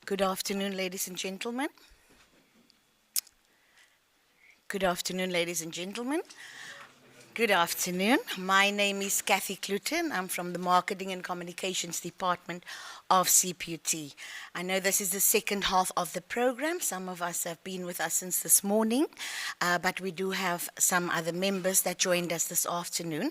Good afternoon, ladies and gentlemen. Good afternoon, ladies and gentlemen. Good afternoon. My name is Kathy Cluton. I'm from the Marketing and Communications Department of CPUT. I know this is the second half of the program. Some of us have been with us since this morning, but we do have some other members that joined us this afternoon.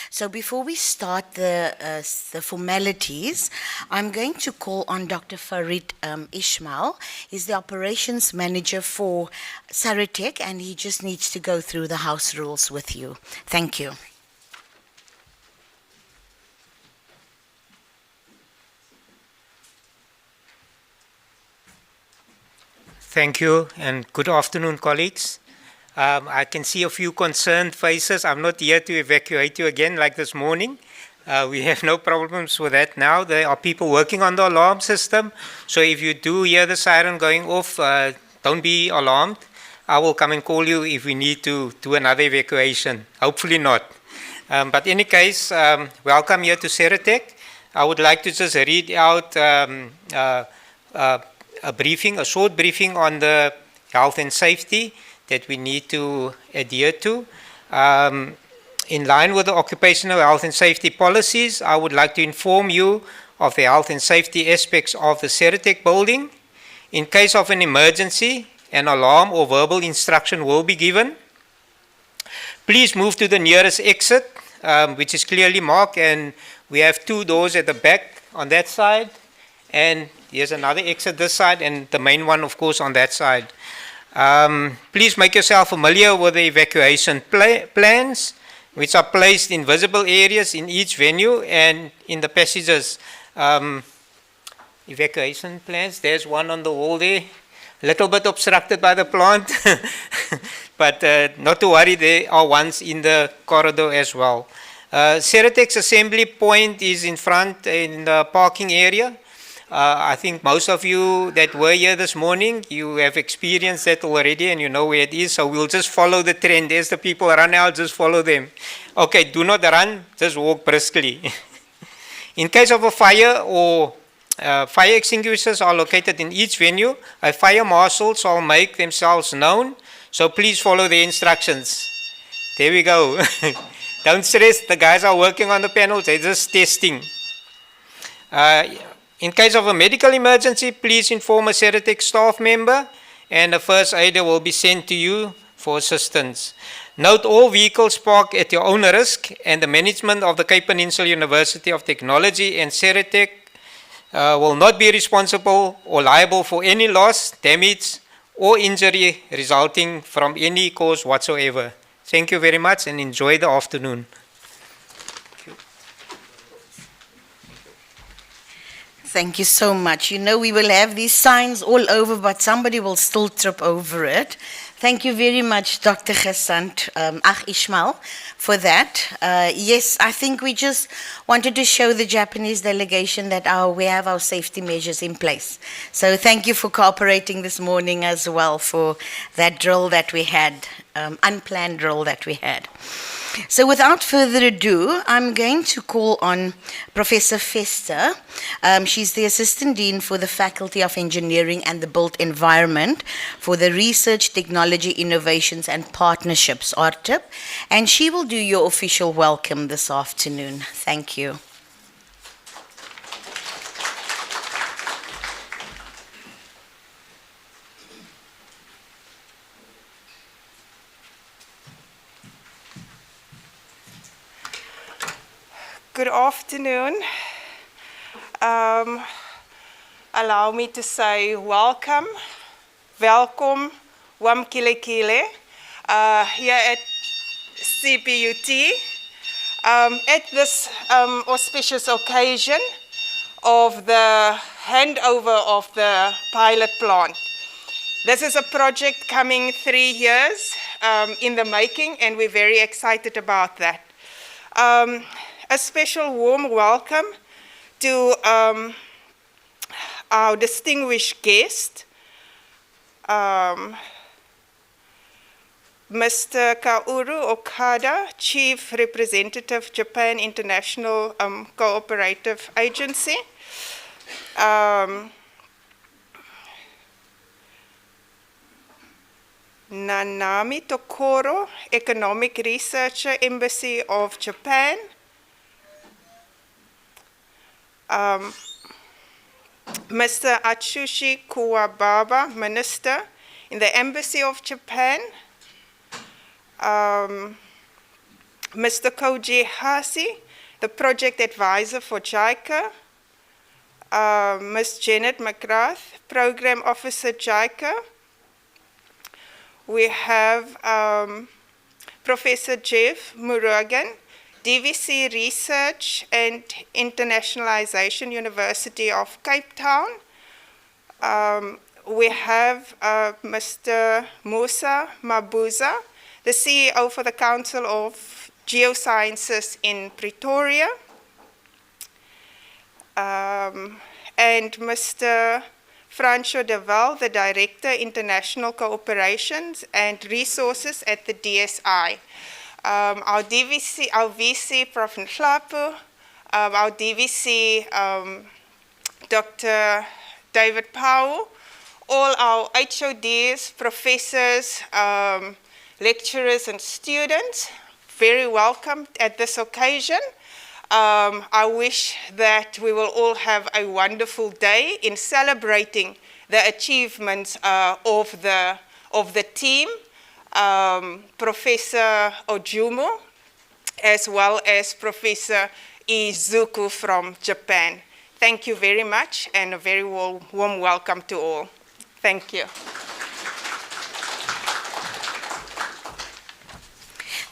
So before we start the formalities, I'm going to call on Dr. Farid Ismail. He's the operations manager for Satreps, and he just needs to go through the house rules with you. Thank you. Thank you, and good afternoon, colleagues. I can see a few concerned faces. I'm not here to evacuate you again like this morning. We have no problems with that now. There are people working on the alarm system, so if you do hear the siren going off, don't be alarmed. I will come and call you if we need to do another evacuation. Hopefully not. But in any case, welcome here to Satreps. I would like to just read out a short briefing on the health and safety that we need to adhere to. In line with the occupational health and safety policies, I would like to inform you of the health and safety aspects of the Satreps building. In case of an emergency, an alarm or verbal instruction will be given. Please move to the nearest exit, which is clearly marked, and we have two doors at the back on that side, and here's another exit this side, and the main one, of course, on that side. Please make yourself familiar with the evacuation plans, which are placed in visible areas in each venue and in the passages. Evacuation plans, there's one on the wall there. A little bit obstructed by the plant, but not to worry, there are ones in the corridor as well. Satreps assembly point is in front in the parking area. I think most of you that were here this morning, you have experienced that already and you know where it is, so we'll just follow the trend. As the people run out, just follow them. Okay, do not run, just walk briskly. In case of a fire or fire extinguishers are located in each venue. A fire marshal shall make themselves known, so please follow the instructions. There we go. Don't stress, the guys are working on the panels, they're just testing. In case of a medical emergency, please inform a Satreps staff member and a first aider will be sent to you for assistance. Note all vehicles parked at your own risk, and the management of the Cape Peninsula University of Technology and Satreps will not be responsible or liable for any loss, damage, or injury resulting from any cause whatsoever. Thank you very much and enjoy the afternoon. Thank you so much. You know, we will have these signs all over, but somebody will still trip over it. Thank you very much, Dr. Ghasant Ismail, for that. Yes, I think we just wanted to show the Japanese delegation that we have our safety measures in place. So thank you for cooperating this morning as well for that drill that we had, unplanned drill that we had. So without further ado, I'm going to call on Professor Fester. She's the Assistant Dean for the Faculty of Engineering and the Built Environment for the Research, Technology, Innovations and Partnerships, RTIP, and she will do your official welcome this afternoon. Thank you. Good afternoon. Allow me to say welcome, wamkilekile, here at CPUT, at this auspicious occasion of the handover of the pilot plant. This is a project coming 3 years in the making, and we're very excited about that. A special warm welcome to our distinguished guest, Mr. Kaoru Okada, Chief Representative, Japan International Cooperative Agency. Nanami Tokoro, Economic Researcher, Embassy of Japan. Mr. Atsushi Kuwababa, Minister in the Embassy of Japan. Mr. Koji Hasi, the Project Advisor for JICA. Ms. Janet McGrath, Program Officer JICA. We have Professor Jeff Murugan, DVC Research and Internationalization, University of Cape Town. We have Mr. Musa Mabuza, the CEO for the Council of Geosciences in Pretoria. And Mr. Franco de Val, the Director, International Cooperations and Resources at the DSI. Our DVC, our VC, Prof. Nhlapo, our DVC, Dr. David Powell, all our HODs, professors, lecturers, and students, very welcome at this occasion. I wish that we will all have a wonderful day in celebrating the achievements of the team, Professor Ojumo, as well as Professor Izuku from Japan. Thank you very much, and a very warm welcome to all. Thank you.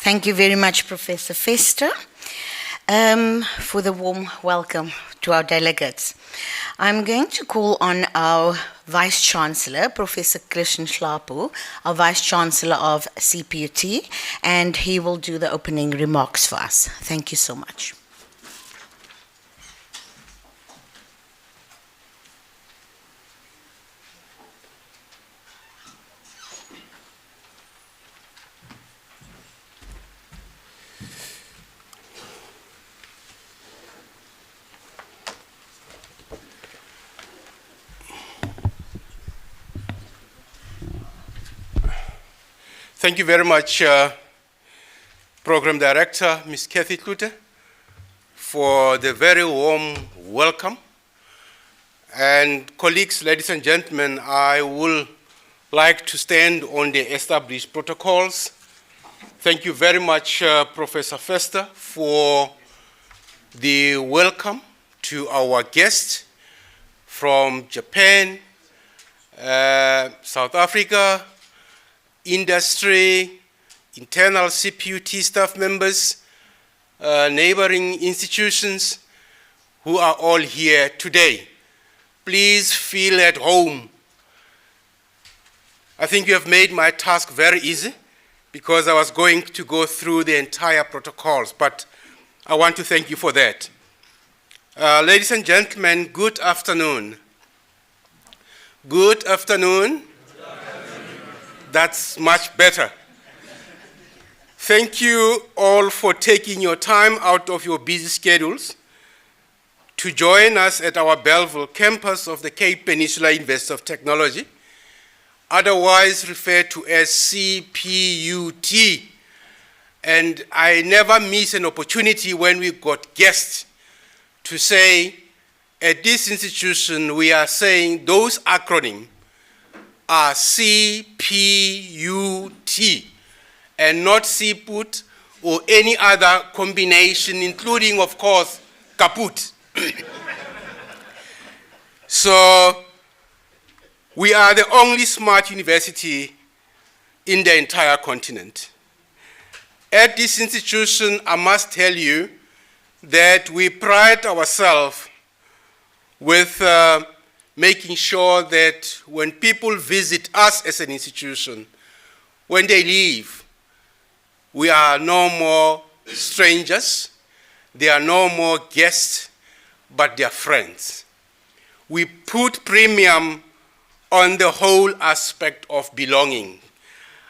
Thank you very much, Professor Fester, for the warm welcome to our delegates. I'm going to call on our Vice-Chancellor, Professor Krishna Nhlapo, our Vice-Chancellor of CPUT, and he will do the opening remarks for us. Thank you so much. Thank you very much, Program Director, Ms. Kathy Klute, for the very warm welcome. And colleagues, ladies and gentlemen, I would like to stand on the established protocols. Thank you very much, Professor Fester, for the welcome to our guests from Japan, South Africa, industry, internal CPUT staff members, neighboring institutions who are all here today. Please feel at home. I think you have made my task very easy because I was going to go through the entire protocols, but I want to thank you for that. Ladies and gentlemen, good afternoon. Good afternoon. That's much better. Thank you all for taking your time out of your busy schedules to join us at our Belleville campus of the Cape Peninsula University of Technology, otherwise referred to as CPUT. And I never miss an opportunity when we got guests to say, at this institution, we are saying those acronyms are CPUT and not CPUT or any other combination, including, of course, kaput. So we are the only smart university in the entire continent. At this institution, I must tell you that we pride ourselves with making sure that when people visit us as an institution, when they leave, we are no more strangers, they are no more guests, but they are friends. We put premium on the whole aspect of belonging.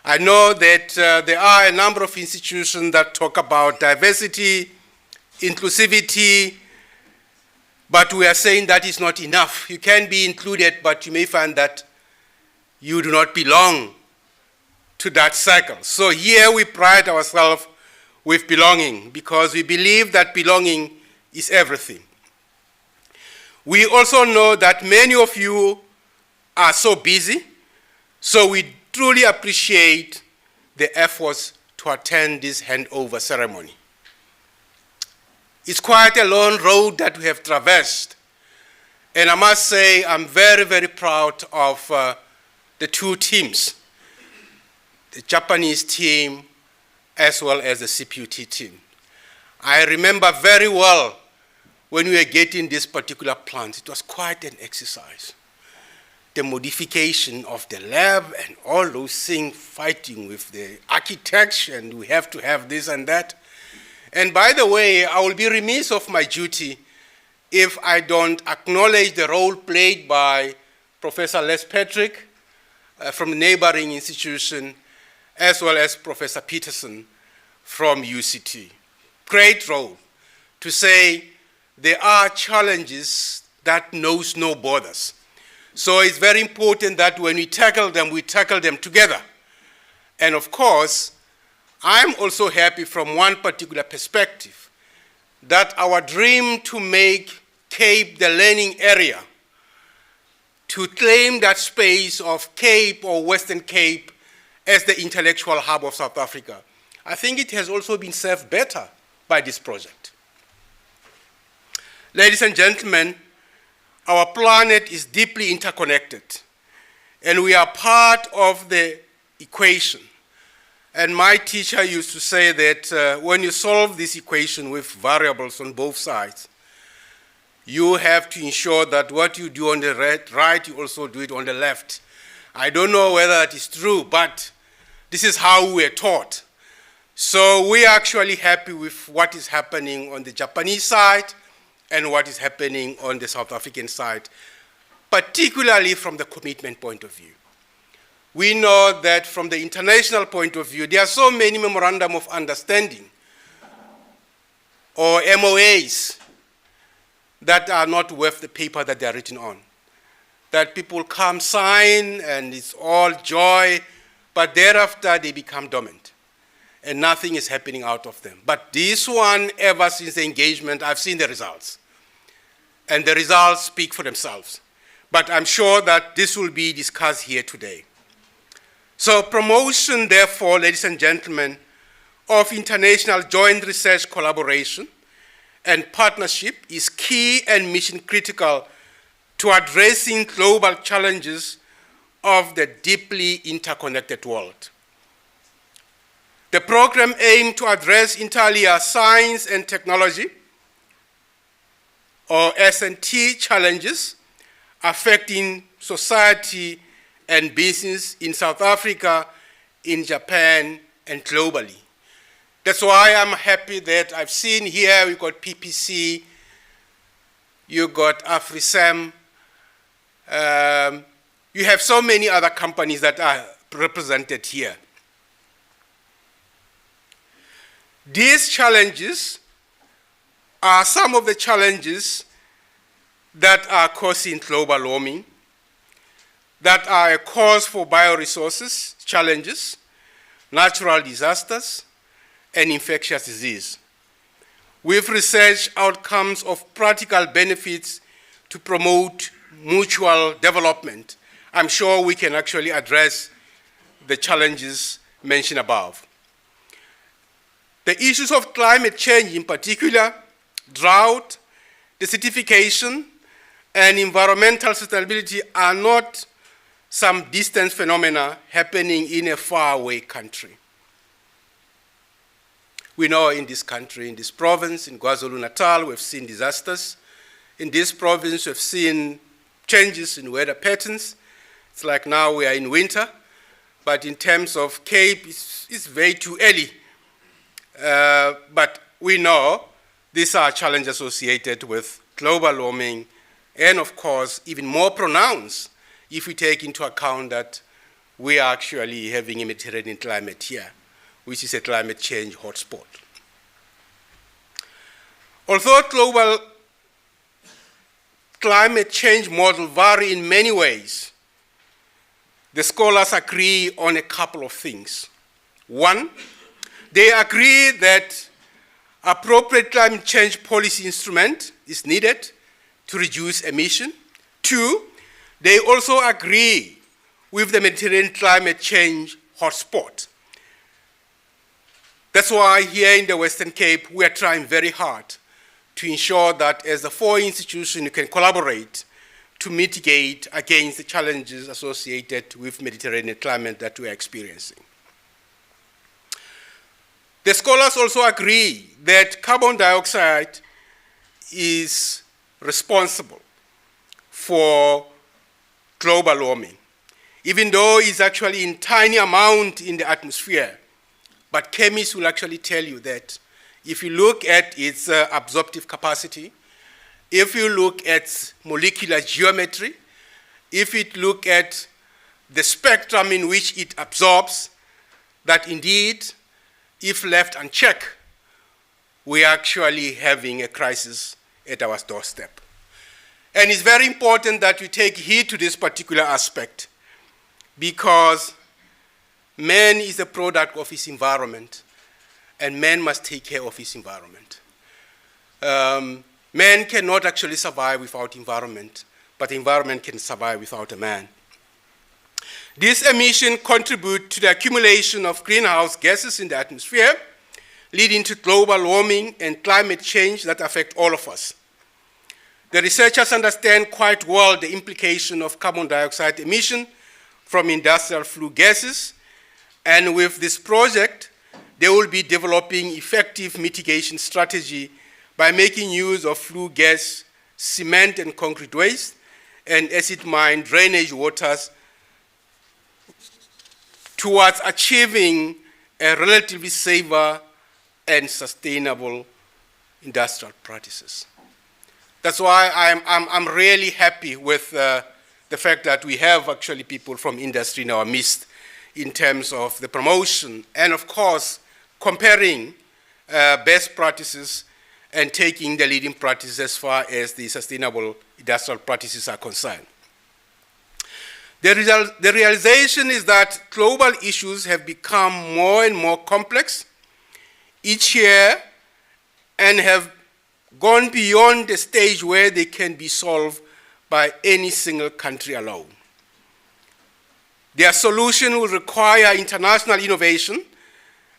I know that there are a number of institutions that talk about diversity, inclusivity, but we are saying that is not enough. You can be included, but you may find that you do not belong to that cycle. So here we pride ourselves with belonging because we believe that belonging is everything. We also know that many of you are so busy, so we truly appreciate the efforts to attend this handover ceremony. It's quite a long road that we have traversed, and I must say I'm very, very proud of the two teams, the Japanese team as well as the CPUT team. I remember very well when we were getting this particular plant, it was quite an exercise. The modification of the lab and all those things, fighting with the architecture, and we have to have this and that. And by the way, I will be remiss of my duty if I don't acknowledge the role played by Professor Les Patrick from the neighboring institution, as well as Professor Peterson from UCT. Great role to say there are challenges that knows no borders. So it's very important that when we tackle them together. And of course, I'm also happy from one particular perspective that our dream to make Cape the learning area, to claim that space of Cape or Western Cape as the intellectual hub of South Africa, I think it has also been served better by this project. Ladies and gentlemen, our planet is deeply interconnected, and we are part of the equation. And my teacher used to say that when you solve this equation with variables on both sides, you have to ensure that what you do on the right, you also do it on the left. I don't know whether that is true, but this is how we are taught. So we are actually happy with what is happening on the Japanese side and what is happening on the South African side, particularly from the commitment point of view. We know that from the international point of view, there are so many memorandum of understanding or MOAs that are not worth the paper that they are written on. That people come sign and it's all joy, but thereafter they become dormant and nothing is happening out of them. But this one, ever since the engagement, I've seen the results. And the results speak for themselves. But I'm sure that this will be discussed here today. So promotion, therefore, ladies and gentlemen, of international joint research collaboration and partnership is key and mission critical to addressing global challenges of the deeply interconnected world. The program aimed to address inter alia science and technology, or S&T challenges affecting society and business in South Africa, in Japan, and globally. That's why I'm happy that I've seen here we got PPC, you got AfriSam, you have so many other companies that are represented here. These challenges are some of the challenges that are causing global warming, that are a cause for bioresources challenges, natural disasters, and infectious disease. With research outcomes of practical benefits to promote mutual development, I'm sure we can actually address the challenges mentioned above. The issues of climate change in particular, drought, desertification, and environmental sustainability are not some distant phenomena happening in a faraway country. We know in this country, in this province, in KwaZulu-Natal, we've seen disasters. In this province, we've seen changes in weather patterns. It's like now we are in winter, but in terms of Cape, it's way too early. But we know these are challenges associated with global warming, and of course, even more pronounced if we take into account that we are actually having a Mediterranean climate here, which is a climate change hotspot. Although global climate change models vary in many ways, the scholars agree on a couple of things. One, they agree that appropriate climate change policy instrument is needed to reduce emission. Two, they also agree with the Mediterranean climate change hotspot. That's why here in the Western Cape, we are trying very hard to ensure that as the four institutions, you can collaborate to mitigate against the challenges associated with Mediterranean climate that we are experiencing. The scholars also agree that carbon dioxide is responsible for global warming, even though it's actually in tiny amount in the atmosphere. But chemists will actually tell you that if you look at its absorptive capacity, if you look at molecular geometry, if you look at the spectrum in which it absorbs, that indeed, if left unchecked, we are actually having a crisis at our doorstep. And it's very important that we take heed to this particular aspect, because man is a product of his environment, and man must take care of his environment. Man cannot actually survive without environment, but the environment can survive without a man. These emissions contribute to the accumulation of greenhouse gases in the atmosphere, leading to global warming and climate change that affect all of us. The researchers understand quite well the implication of carbon dioxide emission from industrial flue gases, and with this project, they will be developing effective mitigation strategy by making use of flue gas, cement and concrete waste, and acid mine drainage waters towards achieving a relatively safer and sustainable industrial practices. That's why I'm really happy with the fact that we have actually people from industry in our midst in terms of the promotion and, of course, comparing best practices and taking the leading practices as far as the sustainable industrial practices are concerned. The realization is that global issues have become more and more complex each year and have gone beyond the stage where they can be solved by any single country alone. Their solution will require international innovation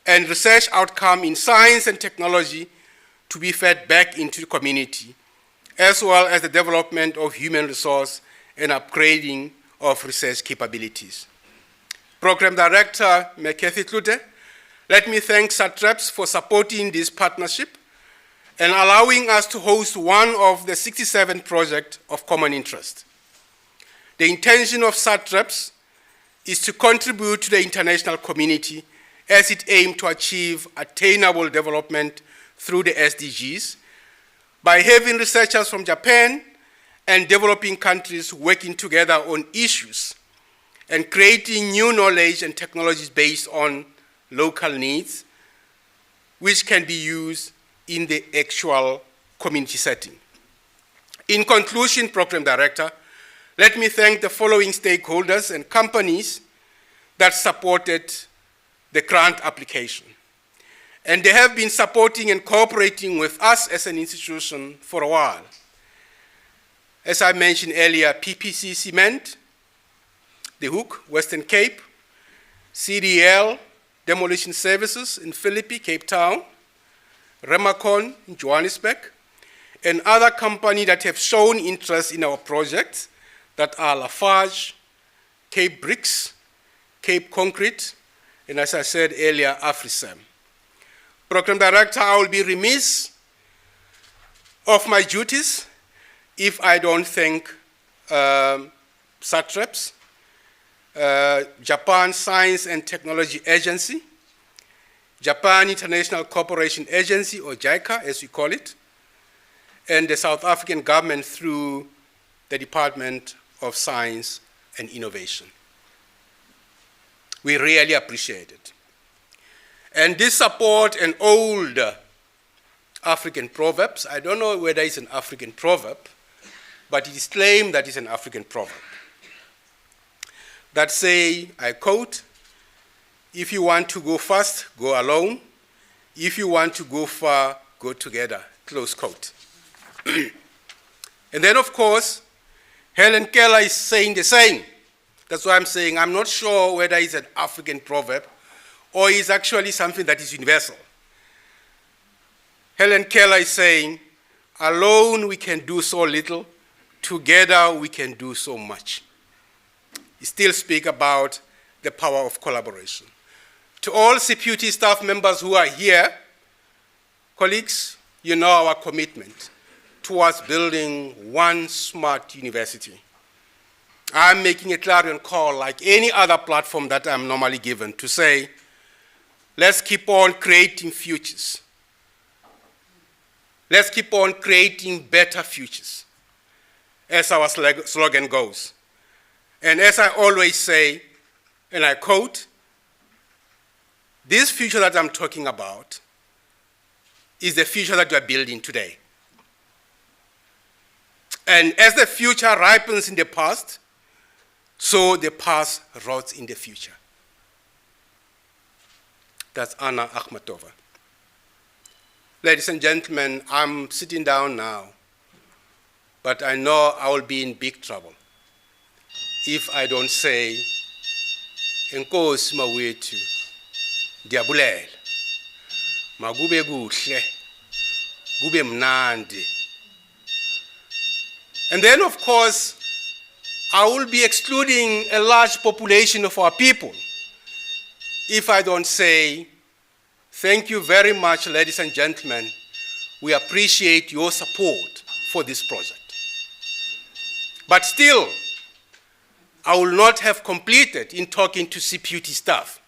and research outcome in science and technology to be fed back into the community, as well as the development of human resource and upgrading of research capabilities. Program Director McCarthy Klute, let me thank Satreps for supporting this partnership and allowing us to host one of the 67 projects of common interest. The intention of Satreps is to contribute to the international community as it aims to achieve attainable development through the SDGs by having researchers from Japan and developing countries working together on issues and creating new knowledge and technologies based on local needs, which can be used in the actual community setting. In conclusion, Program Director, let me thank the following stakeholders and companies that supported the grant application. And they have been supporting and cooperating with us as an institution for a while. As I mentioned earlier, PPC Cement, The Hook, Western Cape, CDL, Demolition Services in Philippi, Cape Town, Remacon in Johannesburg, and other companies that have shown interest in our projects that are Lafarge, Cape Bricks, Cape Concrete, and as I said earlier, AfriSam. Program Director, I will be remiss of my duties if I don't thank Satreps, Japan Science and Technology Agency, Japan International Cooperation Agency, or JICA as we call it, and the South African government through the Department of Science and Innovation. We really appreciate it. And this support an old African proverb. I don't know whether it's an African proverb, but it is claimed that it's an African proverb. that say, I quote, "If you want to go fast, go alone. If you want to go far, go together," close quote. And then, of course, Helen Keller is saying the same. That's why I'm saying I'm not sure whether it's an African proverb or it's actually something that is universal. Helen Keller is saying, "Alone we can do so little, together we can do so much." We still speak about the power of collaboration. To all CPUT staff members who are here, colleagues, you know our commitment towards building one smart university. I'm making a clarion call like any other platform that I'm normally given to say, let's keep on creating futures. Let's keep on creating better futures, as our slogan goes. And as I always say, and I quote, this future that I'm talking about is the future that we are building today. And as the future ripens in the past, so the past rots in the future. That's Anna Akhmatova. Ladies and gentlemen, I'm sitting down now, but I know I will be in big trouble if I don't say, "Enkosi mawethu, ndiyabulela. Makube kuhle, kube mnandi." And then, of course, I will be excluding a large population of our people if I don't say, thank you very much, ladies and gentlemen. We appreciate your support for this project. But still, I will not have completed in talking to CPUT staff.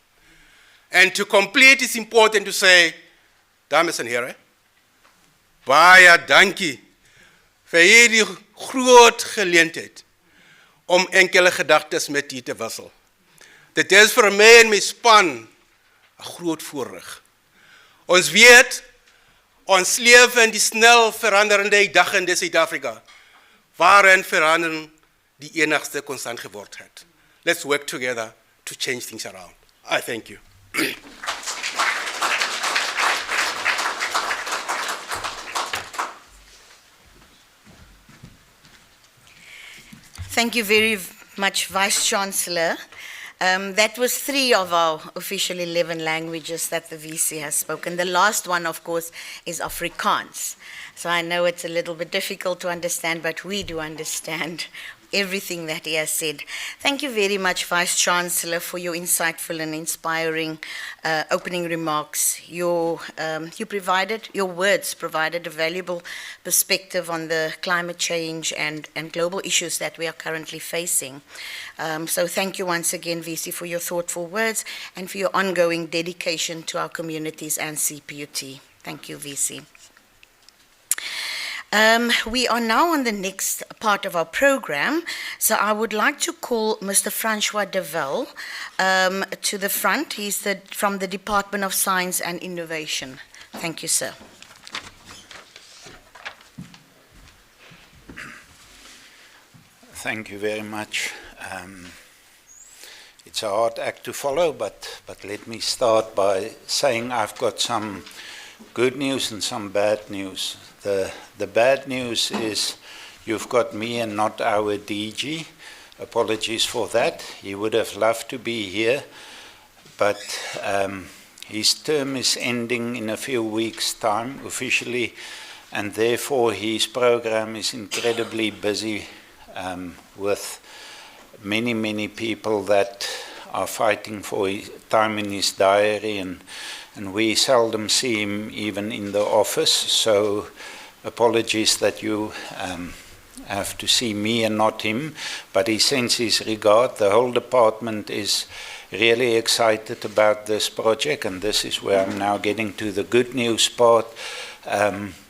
And to complete, it's important to say, dames en heren, baie dankie vir hierdie groot geleentheid om enkele gedagtes met u te wissel. Dit is vir my en my span 'n groot voorreg. Ons weet, ons leef in die snel veranderende dag in Suid-Afrika, waarin verandering die enigste konstant geword het. Let's work together to change things around. I thank you. Thank you very much, Vice-Chancellor. That was 3 of our official 11 languages that the VC has spoken. The last one, of course, is Afrikaans. So I know it's a little bit difficult to understand, but we do understand everything that he has said. Thank you very much, Vice-Chancellor, for your insightful and inspiring opening remarks. Your words provided a valuable perspective on the climate change and global issues that we are currently facing. So thank you once again, VC, for your thoughtful words and for your ongoing dedication to our communities and CPUT. Thank you, VC. We are now on the next part of our program, so I would like to call Mr. Francois Devel to the front. He's from the Department of Science and Innovation. Thank you, sir. Thank you very much. It's a hard act to follow, but let me start by saying I've got some good news and some bad news. The bad news is you've got me and not our DG. Apologies for that. He would have loved to be here, but his term is ending in a few weeks' time officially, and therefore his program is incredibly busy with many people that are fighting for time in his diary, and we seldom see him even in the office, so apologies that you have to see me and not him, but he sends his regard. The whole department is really excited about this project, and this is where I'm now getting to the good news part,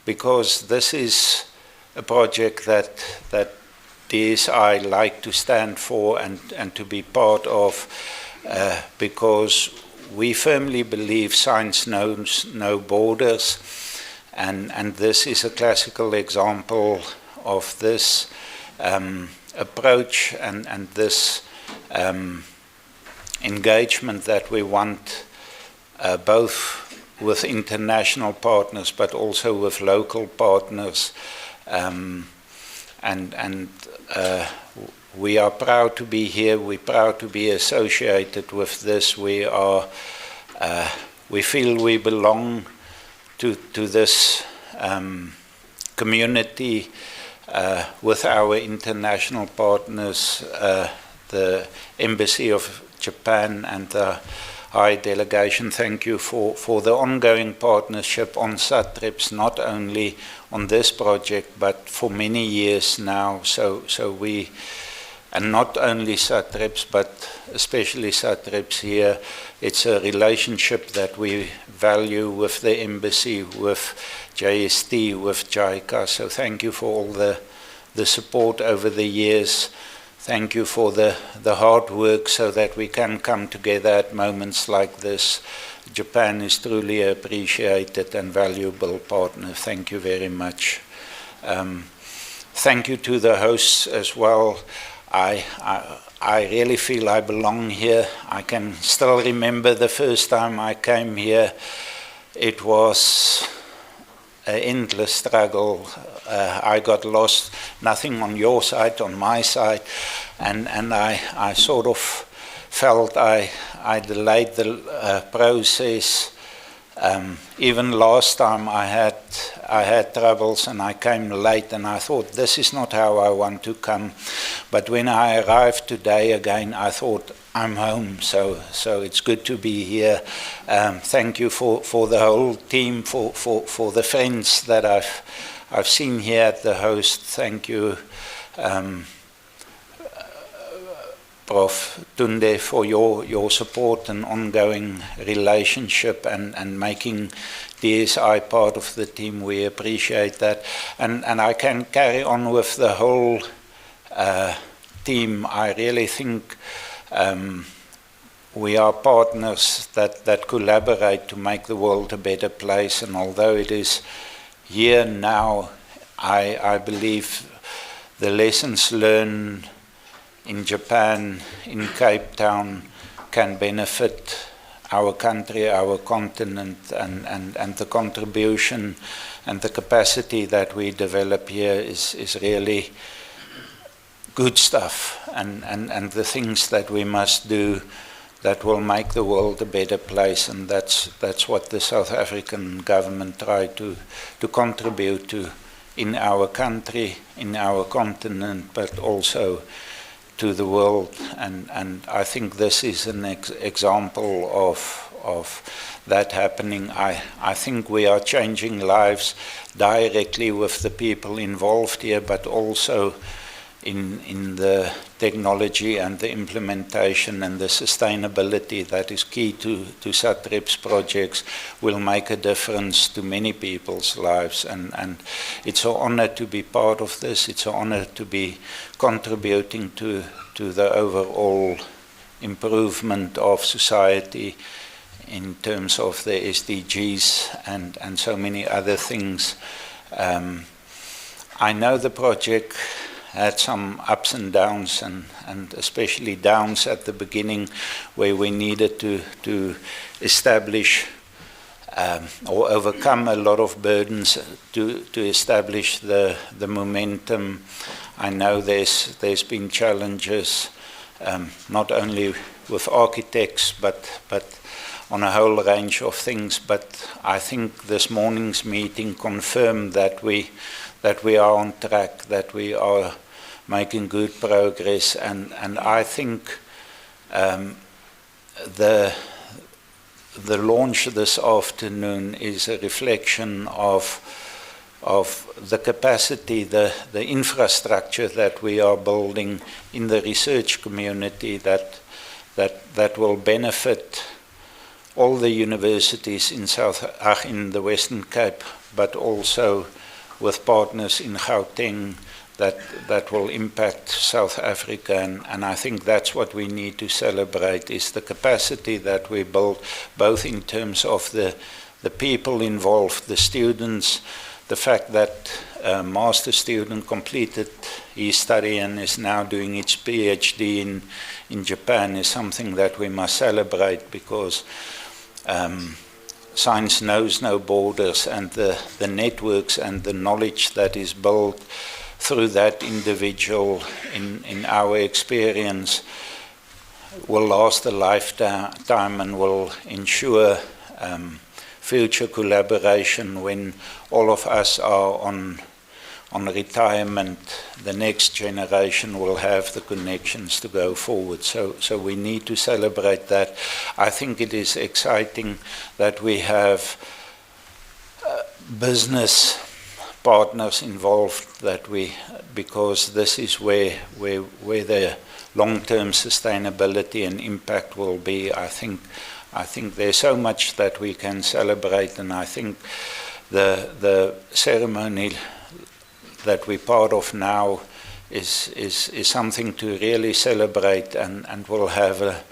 because this is a project that DSI like to stand for and to be part of, because we firmly believe science knows no borders, and this is a classical example of this approach and this engagement that we want, both with international partners but also with local partners. We are proud to be here. We're proud to be associated with this. We feel we belong to this community with our international partners, the Embassy of Japan and the High Delegation. Thank you for the ongoing partnership on Satreps, not only on this project but for many years now. So we, and not only Satreps but especially Satreps here, it's a relationship that we value with the embassy, with JST, with JICA. So thank you for all the support over the years. Thank you for the hard work so that we can come together at moments like this. Japan is truly appreciated and valuable partner. Thank you very much. Thank you to the hosts as well. I really feel I belong here. I can still remember the first time I came here. It was an endless struggle. I got lost, nothing on your side, on my side, and I sort of felt I delayed the process. Even last time I had troubles and I came late, and I thought this is not how I want to come. But when I arrived today again, I thought I'm home. So it's good to be here. Thank you for the whole team, for the friends that I've seen here at the host. Thank you, Prof. Tunde, for your support and ongoing relationship and making DSI part of the team. We appreciate that. And I can carry on with the whole team. I really think we are partners that collaborate to make the world a better place. And although it is here now, I believe the lessons learned in Japan, in Cape Town, can benefit our country, our continent, and the contribution and the capacity that we develop here is really good stuff, and the things that we must do that will make the world a better place, and that's what the South African government try to contribute to in our country, in our continent, but also to the world. And I think this is an example of that happening. I think we are changing lives directly with the people involved here, but also in the technology and the implementation and the sustainability that is key to Satreps projects will make a difference to many people's lives. And it's an honor to be part of this. It's an honor to be contributing to the overall improvement of society in terms of the SDGs and so many other things. I know the project had some ups and downs, and especially downs at the beginning, where we needed to establish or overcome a lot of burdens to establish the momentum. I know there's been challenges, not only with architects, but on a whole range of things. But I think this morning's meeting confirmed that we are on track, that we are making good progress, and I think the launch this afternoon is a reflection of the capacity, the infrastructure that we are building in the research community that will benefit all the universities in the Western Cape, but also with partners in Gauteng that will impact South Africa. And I think that's what we need to celebrate, is the capacity that we build, both in terms of the people involved, the students, the fact that master student completed his study and is now doing its PhD in Japan is something that we must celebrate, because science knows no borders, and the networks and the knowledge that is built through that individual, in our experience, will last a lifetime and will ensure future collaboration. When all of us are on retirement, the next generation will have the connections to go forward. So we need to celebrate that. I think it is exciting that we have business partners involved, because this is where the long-term sustainability and impact will be. I think there's so much that we can celebrate, and I think the ceremony that we're part of now is something to really celebrate, and will have a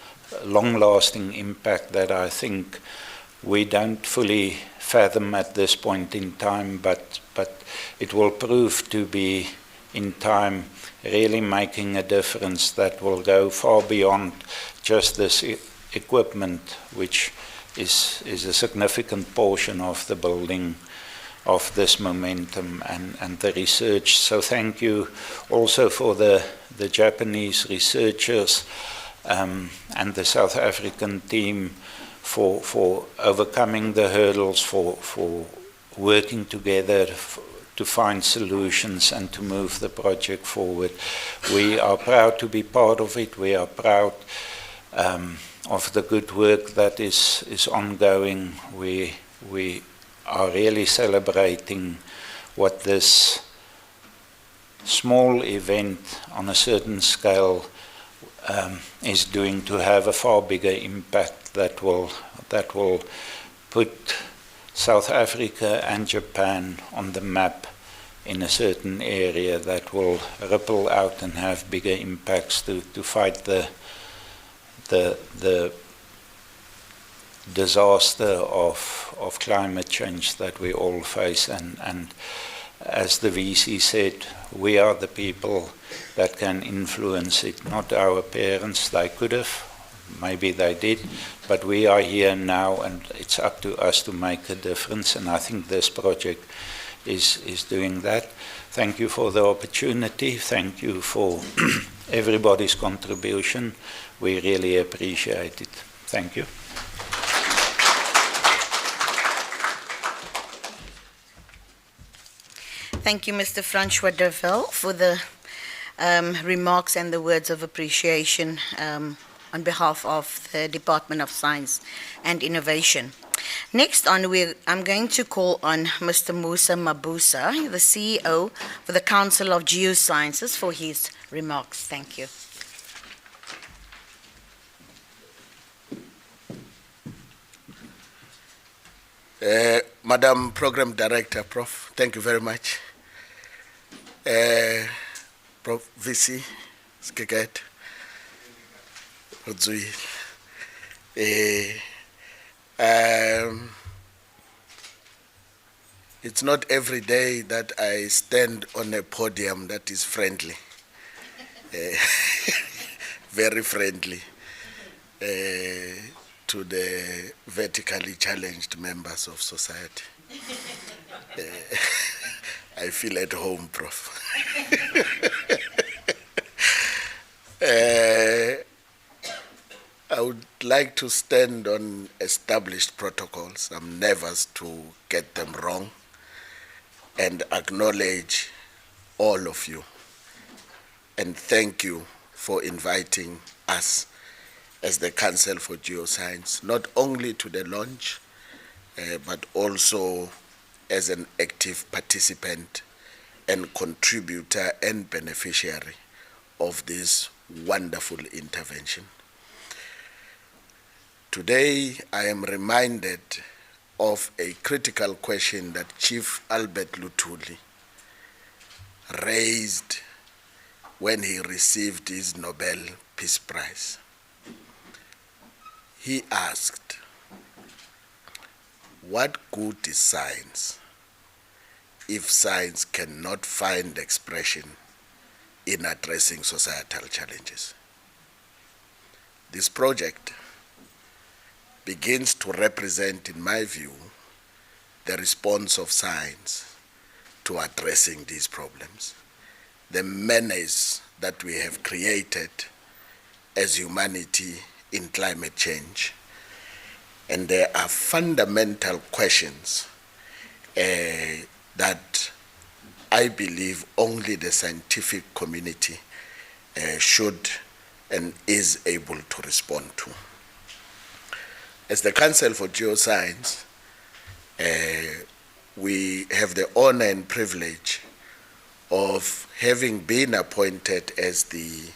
long-lasting impact that I think we don't fully fathom at this point in time, but it will prove to be, in time, really making a difference that will go far beyond just this equipment, which is a significant portion of the building of this momentum and the research. So thank you also for the Japanese researchers and the South African team for overcoming the hurdles, for working together to find solutions and to move the project forward. We are proud to be part of it. We are proud of the good work that is ongoing. We are really celebrating what this small event on a certain scale is doing to have a far bigger impact that will put South Africa and Japan on the map in a certain area, that will ripple out and have bigger impacts to fight the disaster of climate change that we all face. And as the VC said, we are the people that can influence it, not our parents. They could have, maybe they did, but we are here now, and it's up to us to make a difference, and I think this project is doing that. Thank you for the opportunity. Thank you for everybody's contribution. We really appreciate it. Thank you. Thank you, Mr. Francois Derville, for the remarks and the words of appreciation on behalf of the Department of Science and Innovation. Next on, I'm going to call on Mr. Musa Mabuza, the CEO for the Council of Geosciences, for his remarks. Thank you. Madam Program Director, Prof, thank you very much. Prof VC, Skeket, Odzui. It's not every day that I stand on a podium that is friendly, very friendly to the vertically challenged members of society. I feel at home, Prof. I would like to stand on established protocols. I'm nervous to get them wrong, and acknowledge all of you. And thank you for inviting us as the Council for Geoscience, not only to the launch, but also as an active participant and contributor and beneficiary of this wonderful intervention. Today, I am reminded of a critical question that Chief Albert Luthuli raised when he received his Nobel Peace Prize. He asked, what good is science if science cannot find expression in addressing societal challenges. This project begins to represent, in my view, the response of science to addressing these problems, the menace that we have created as humanity in climate change. And there are fundamental questions that I believe only the scientific community should and is able to respond to. As the Council for Geoscience, we have the honor and privilege of having been appointed as the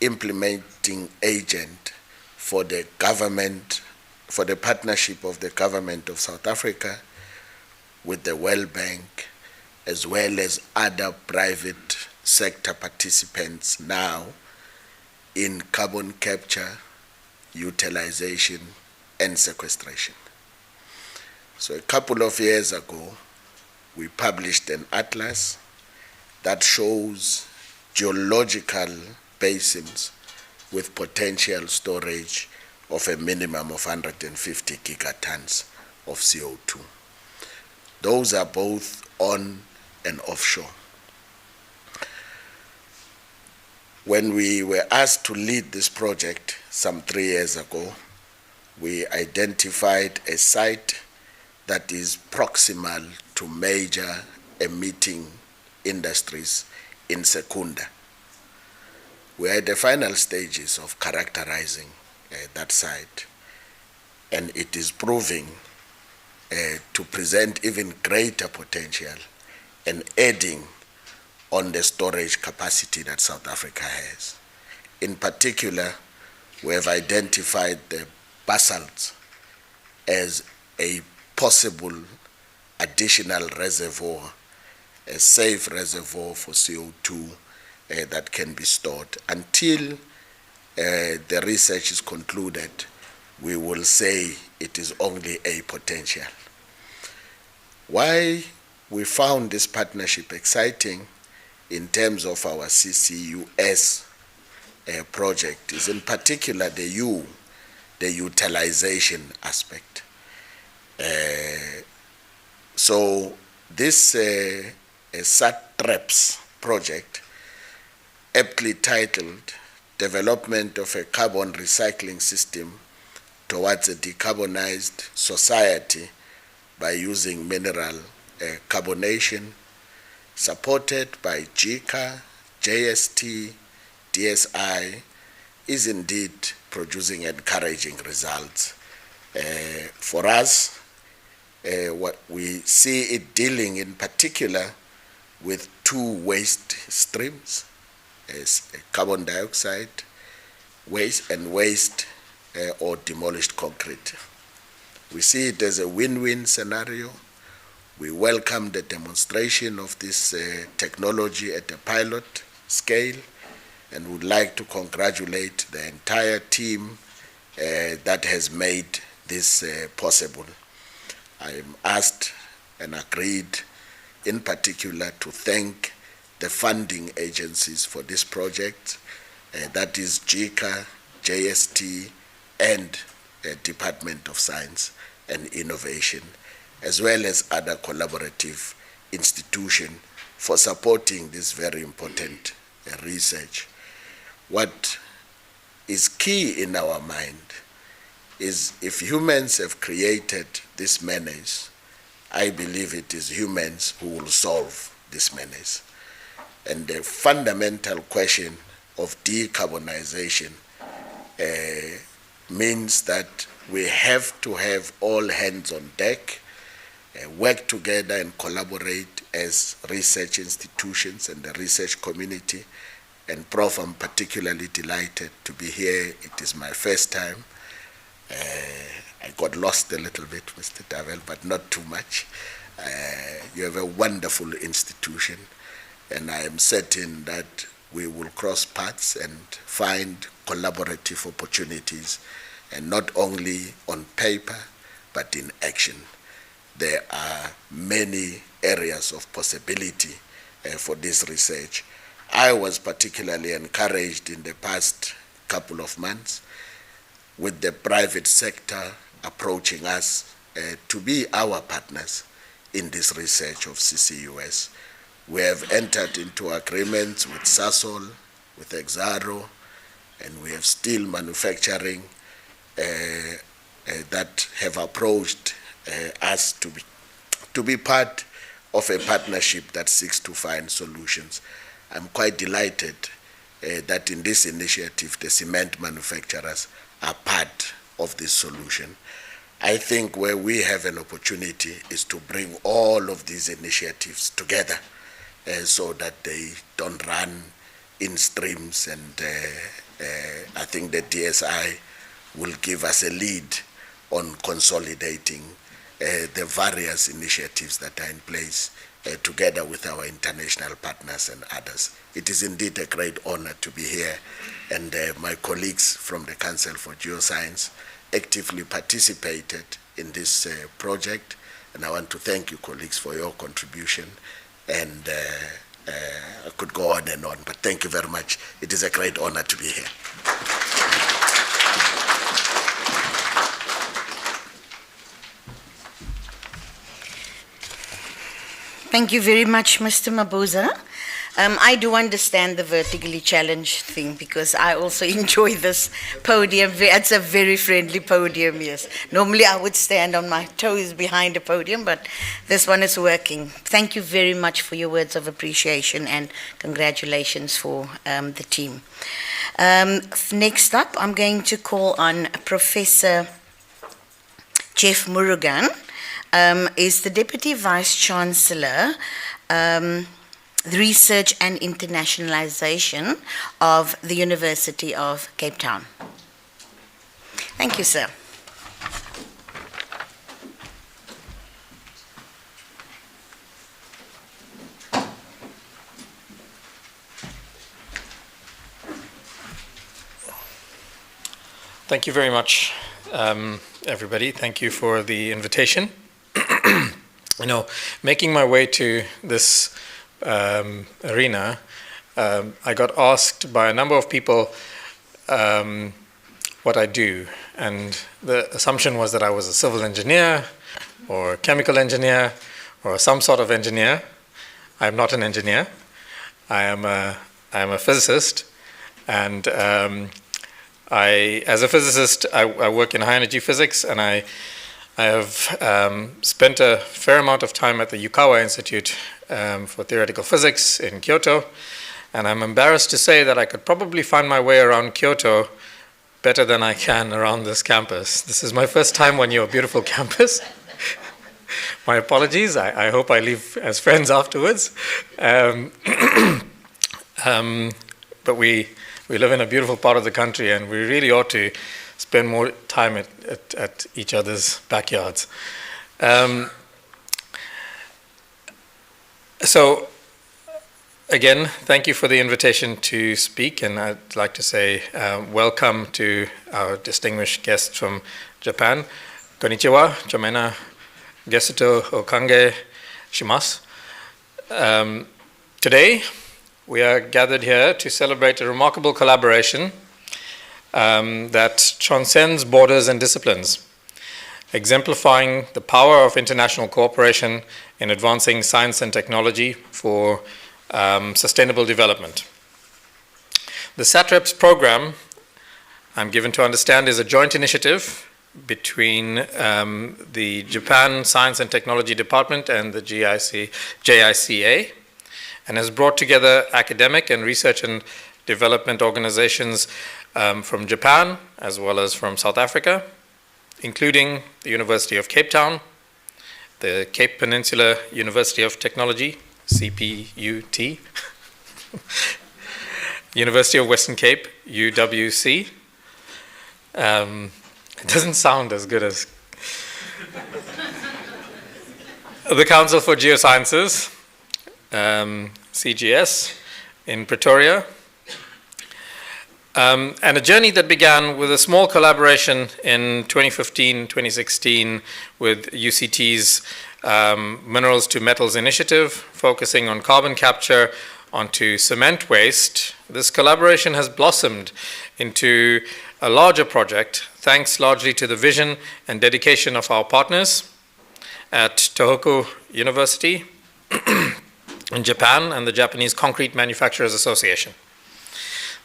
implementing agent for the government, for the partnership of the government of South Africa with the World Bank, as well as other private sector participants now in carbon capture, utilization, and sequestration. So a couple of years ago, we published an atlas that shows geological basins with potential storage of a minimum of 150 gigatons of CO2. Those are both on and offshore. When we were asked to lead this project some 3 years ago, we identified a site that is proximal to major emitting industries in Secunda. We are at the final stages of characterizing that site, and it is proving to present even greater potential and adding on the storage capacity that South Africa has. In particular, we have identified the basalts as a possible additional reservoir, a safe reservoir for CO2 that can be stored. Until the research is concluded, we will say it is only a potential. Why we found this partnership exciting in terms of our CCUS project is in particular the utilization aspect. So this Satreps project, aptly titled Development of a Carbon Recycling System Towards a Decarbonized Society by Using Mineral Carbonation, supported by JICA, JST, DSI, is indeed producing encouraging results. For us, what we see it dealing in particular with two waste streams, carbon dioxide waste and waste or demolished concrete. We see it as a win-win scenario. We welcome the demonstration of this technology at a pilot scale and would like to congratulate the entire team that has made this possible. I am asked and agreed in particular to thank the funding agencies for this project, that is JICA, JST, and Department of Science and Innovation, as well as other collaborative institutions for supporting this very important research. What is key in our mind is if humans have created this menace, I believe it is humans who will solve this menace. And the fundamental question of decarbonization means that we have to have all hands on deck, work together and collaborate as research institutions and the research community. And Prof, I'm particularly delighted to be here. It is my first time. I got lost a little bit, Mr. Tavel, but not too much. You have a wonderful institution, and I am certain that we will cross paths and find collaborative opportunities, and not only on paper, but in action. There are many areas of possibility for this research. I was particularly encouraged in the past couple of months with the private sector approaching us to be our partners in this research of CCUS. We have entered into agreements with Sasol, with Exaro, and we have steel manufacturing that have approached us to be part of a partnership that seeks to find solutions. I'm quite delighted that in this initiative, the cement manufacturers are part of this solution. I think where we have an opportunity is to bring all of these initiatives together so that they don't run in streams, and I think the DSI will give us a lead on consolidating the various initiatives that are in place together with our international partners and others. It is indeed a great honor to be here, and my colleagues from the Council for Geoscience actively participated in this project, and I want to thank you, colleagues, for your contribution, and I could go on and on, but thank you very much. It is a great honor to be here. Thank you very much, Mr. Mabuza. I do understand the vertically challenged thing because I also enjoy this podium. It's a very friendly podium, yes. Normally I would stand on my toes behind a podium, but this one is working. Thank you very much for your words of appreciation and congratulations for the team. Next up, I'm going to call on Professor Jeff Murugan. Is the Deputy Vice Chancellor, the Research and Internationalization of the University of Cape Town. Thank you, sir. Thank you very much, everybody. Thank you for the invitation. You know, making my way to this arena, I got asked by a number of people what I do, and the assumption was that I was a civil engineer or a chemical engineer or some sort of engineer. I am not an engineer. I am a physicist, and as a physicist, I work in high energy physics, and I have spent a fair amount of time at the Yukawa Institute for Theoretical Physics in Kyoto, and I'm embarrassed to say that I could probably find my way around Kyoto better than I can around this campus. This is my first time on your beautiful campus. My apologies. I hope I leave as friends afterwards. But we live in a beautiful part of the country, and we really ought to spend more time at each other's backyards. So, again, thank you for the invitation to speak, and I'd like to say welcome to our distinguished guests from Japan. Konnichiwa, chomena gesuto okange shimasu. Today, we are gathered here to celebrate a remarkable collaboration that transcends borders and disciplines, exemplifying the power of international cooperation in advancing science and technology for sustainable development. The Satreps program, I'm given to understand, is a joint initiative between the Japan Science and Technology Department and the JICA, and has brought together academic and research and development organizations from Japan as well as from South Africa, including the University of Cape Town, the Cape Peninsula University of Technology, CPUT, University of Western Cape, UWC. It doesn't sound as good as the Council for Geosciences, CGS, in Pretoria. And a journey that began with a small collaboration in 2015-2016 with UCT's Minerals to Metals initiative, focusing on carbon capture onto cement waste. This collaboration has blossomed into a larger project, thanks largely to the vision and dedication of our partners at Tohoku University in Japan and the Japanese Concrete Manufacturers Association.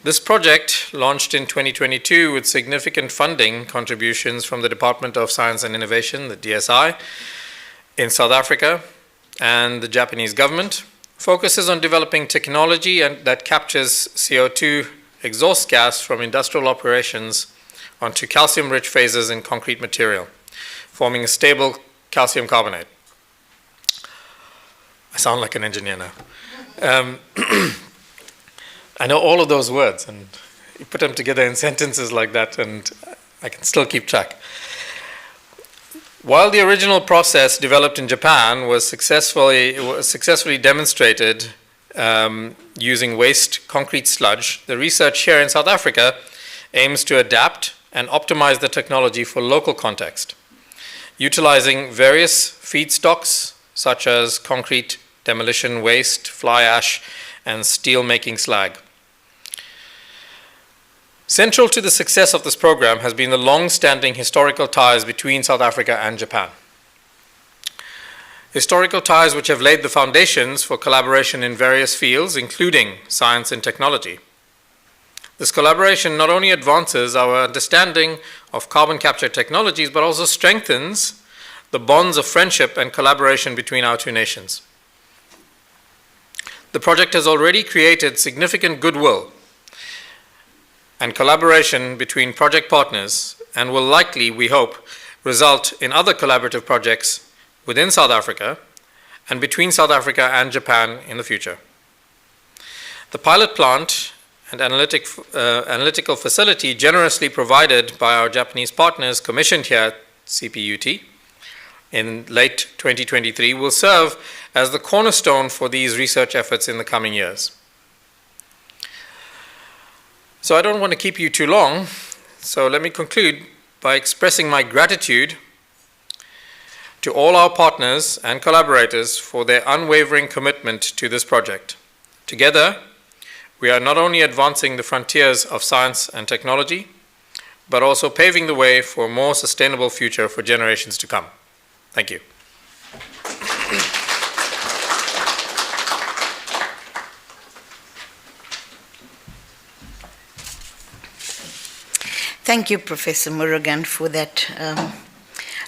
This project launched in 2022 with significant funding contributions from the Department of Science and Innovation, the DSI, in South Africa and the Japanese government, focuses on developing technology that captures CO2 exhaust gas from industrial operations onto calcium-rich phases in concrete material, forming a stable calcium carbonate. I sound like an engineer now. I know all of those words, and you put them together in sentences like that, and I can still keep track. While the original process developed in Japan was successfully demonstrated using waste concrete sludge, the research here in South Africa aims to adapt and optimize the technology for local context, utilizing various feedstocks such as concrete demolition waste, fly ash, and steel-making slag. Central to the success of this program has been the long-standing historical ties between South Africa and Japan. Historical ties which have laid the foundations for collaboration in various fields, including science and technology. This collaboration not only advances our understanding of carbon capture technologies, but also strengthens the bonds of friendship and collaboration between our two nations. The project has already created significant goodwill and collaboration between project partners and will likely, we hope, result in other collaborative projects within South Africa and between South Africa and Japan in the future. The pilot plant and analytical facility generously provided by our Japanese partners commissioned here at CPUT in late 2023 will serve as the cornerstone for these research efforts in the coming years. So I don't want to keep you too long, so let me conclude by expressing my gratitude to all our partners and collaborators for their unwavering commitment to this project. Together, we are not only advancing the frontiers of science and technology, but also paving the way for a more sustainable future for generations to come. Thank you. Thank you, Professor Murugan, for that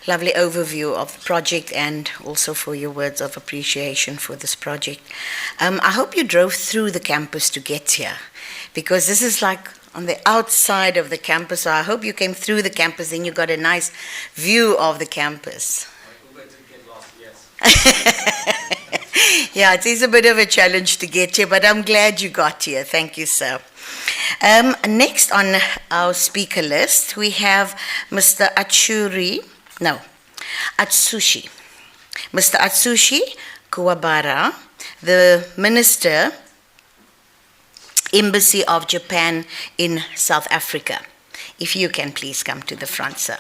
lovely overview of the project and also for your words of appreciation for this project. I hope you drove through the campus to get here, because this is like on the outside of the campus, so I hope you came through the campus and you got a nice view of the campus. Yeah, it is a bit of a challenge to get here, but I'm glad you got here. Thank you, sir. Next on our speaker list, we have Mr. Atsushi. Mr. Atsushi Kuwabara, the Minister, Embassy of Japan in South Africa. If you can please come to the front, sir.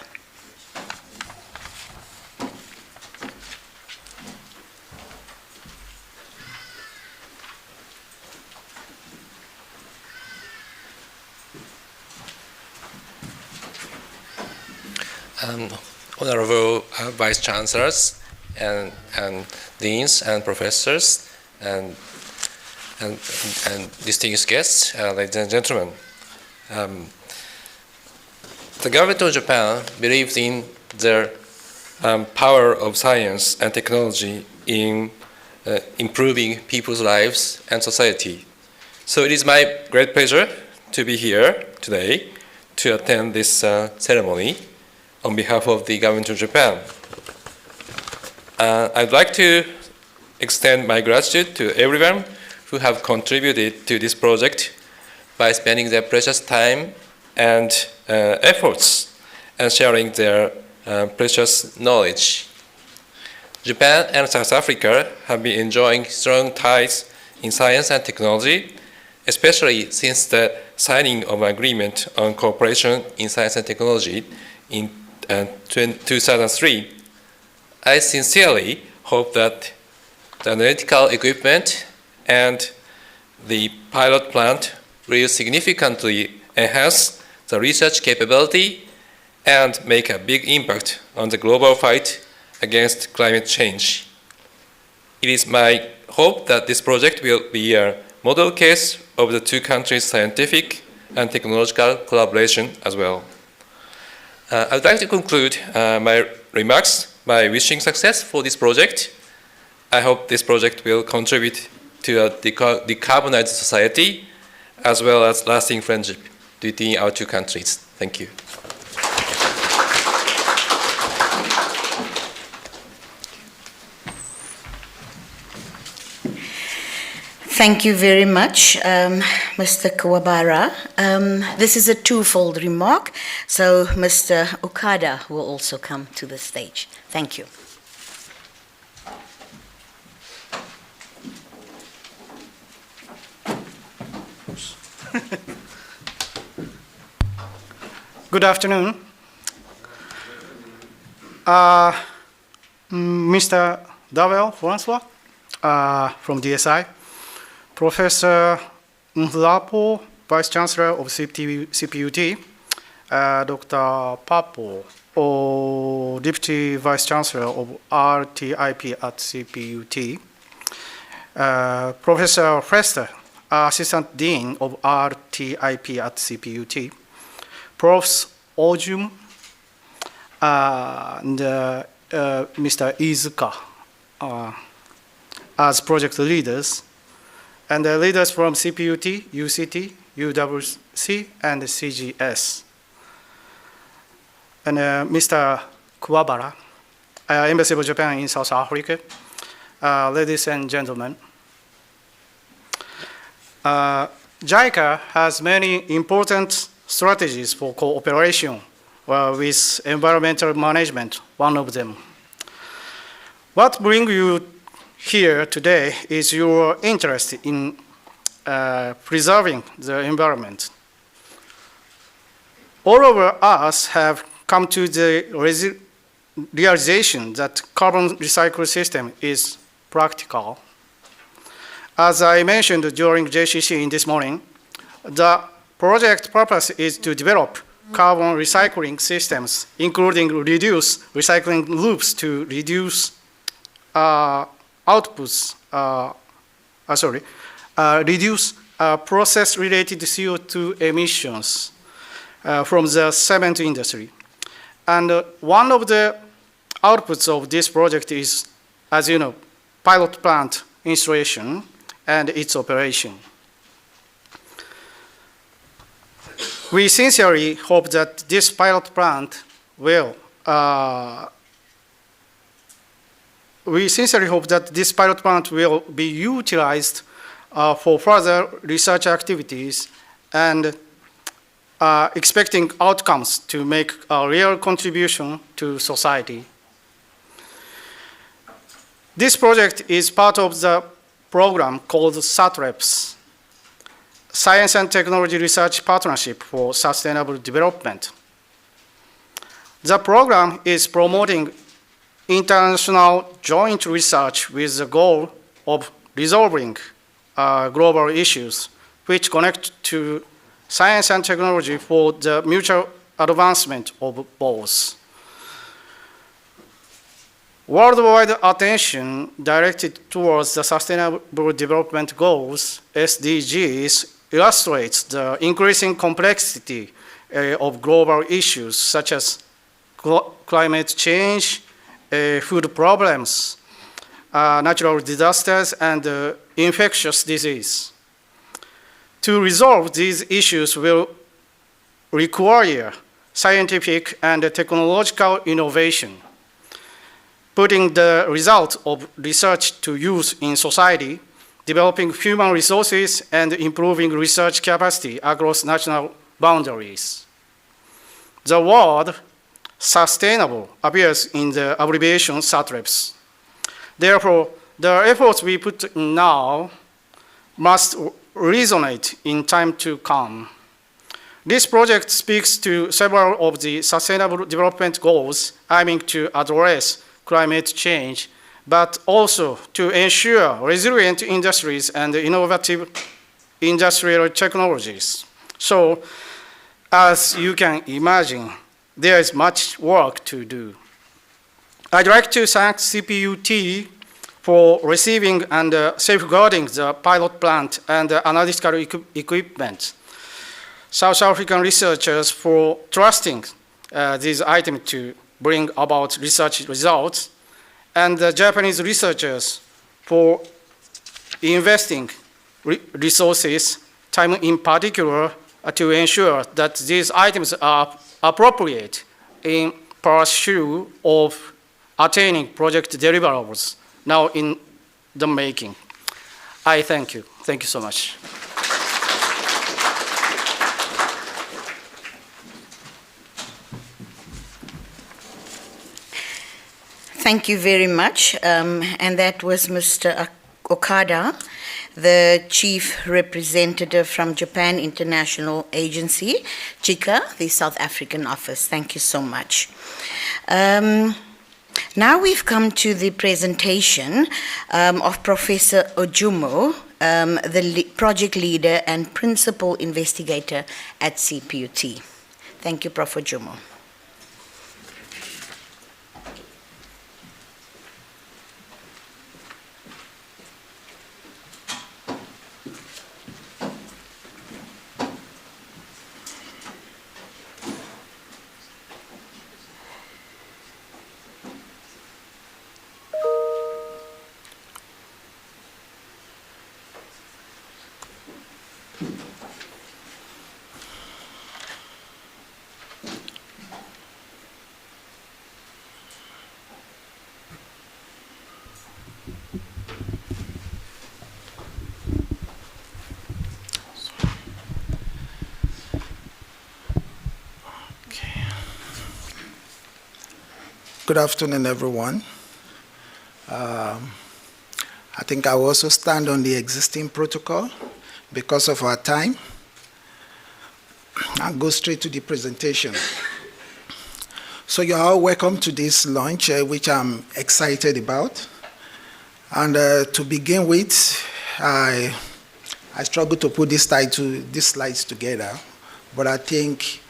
Honorable Vice Chancellors and Deans and Professors and distinguished guests, ladies and gentlemen. The government of Japan believes in the power of science and technology in improving people's lives and society. So it is my great pleasure to be here today to attend this ceremony on behalf of the government of Japan. I'd like to extend my gratitude to everyone who have contributed to this project by spending their precious time and efforts and sharing their precious knowledge. Japan and South Africa have been enjoying strong ties in science and technology, especially since the signing of an agreement on cooperation in science and technology in 2003. I sincerely hope that the analytical equipment and the pilot plant will significantly enhance the research capability and make a big impact on the global fight against climate change. It is my hope that this project will be a model case of the two countries' scientific and technological collaboration as well. I would like to conclude my remarks by wishing success for this project. I hope this project will contribute to a decarbonized society as well as lasting friendship between our two countries. Thank you. Thank you very much, Mr. Kawabara. This is a twofold remark, so Mr. Okada will also come to the stage. Thank you. Good afternoon. Mr. Davel Francois from DSI, Professor Mhlapo, Vice Chancellor of CPUT, Dr. Papo, Deputy Vice Chancellor of RTIP at CPUT, Professor Frester, Assistant Dean of RTIP at CPUT, Profs Ojum, and Mr. Izuka as project leaders, and the leaders from CPUT, UCT, UWC, and CGS. And Mr. Kuwabara, Embassy of Japan in South Africa, ladies and gentlemen. JICA has many important strategies for cooperation with environmental management, one of them. What brings you here today is your interest in preserving the environment. All of us have come to the realization that carbon recycle system is practical. As I mentioned during JCC in this morning, the project purpose is to develop carbon recycling systems, including reduce recycling loops to reduce outputs, reduce process-related CO2 emissions from the cement industry. And one of the outputs of this project is, as you know, pilot plant installation and its operation. We sincerely hope that this pilot plant will be utilized for further research activities and expecting outcomes to make a real contribution to society. This project is part of the program called Satreps, Science and Technology Research Partnership for Sustainable Development. The program is promoting international joint research with the goal of resolving global issues which connect to science and technology for the mutual advancement of both. Worldwide attention directed towards the Sustainable Development Goals, SDGs, illustrates the increasing complexity of global issues such as climate change, food problems, natural disasters, and infectious disease. To resolve these issues will require scientific and technological innovation, putting the result of research to use in society, developing human resources, and improving research capacity across national boundaries. The word sustainable appears in the abbreviation Satreps. Therefore, the efforts we put in now must resonate in time to come. This project speaks to several of the Sustainable Development Goals aiming to address climate change but also to ensure resilient industries and innovative industrial technologies. So, as you can imagine, there is much work to do. I'd like to thank CPUT for receiving and safeguarding the pilot plant and analytical equipment. South African researchers for trusting these items to bring about research results, and the Japanese researchers for investing resources, time in particular, to ensure that these items are appropriate in pursuit of attaining project deliverables now in the making. I thank you. Thank you so much. Thank you very much. And that was Mr. Okada, the Chief Representative from Japan International Agency, JICA, the South African office. Thank you so much. Now we've come to the presentation of Professor Ojumo, the project leader and principal investigator at CPUT. Thank you, Prof. Ojumo. Good afternoon, everyone. I think I will also stand on the existing protocol because of our time. I'll go straight to the presentation. So you're all welcome to this launch, which I'm excited about. And to begin with, I struggled to put these slides together, but I think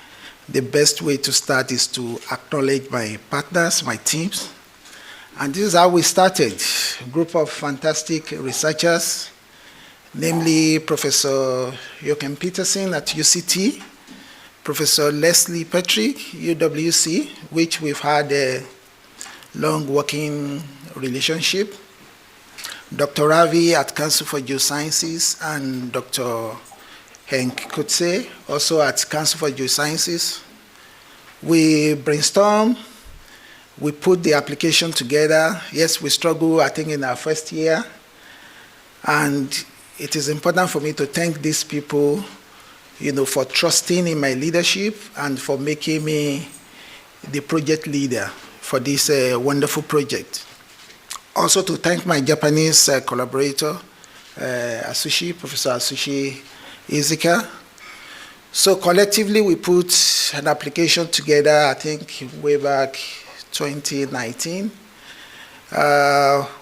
the best way to start is to acknowledge my partners, my teams. And this is how we started. A group of fantastic researchers, namely Professor Joachim Peterson at UCT, Professor Leslie Patrick, UWC, which we've had a long working relationship, Dr. Ravi at Council for Geosciences, and Dr. Henk Kutse, also at Council for Geosciences. We brainstormed, we put the application together. Yes, we struggled, I think, in our first year. And it is important for me to thank these people, for trusting in my leadership and for making me the project leader for this wonderful project. Also to thank my Japanese collaborator, Professor Asushi Izuka. So collectively, we put an application together, I think, way back 2019,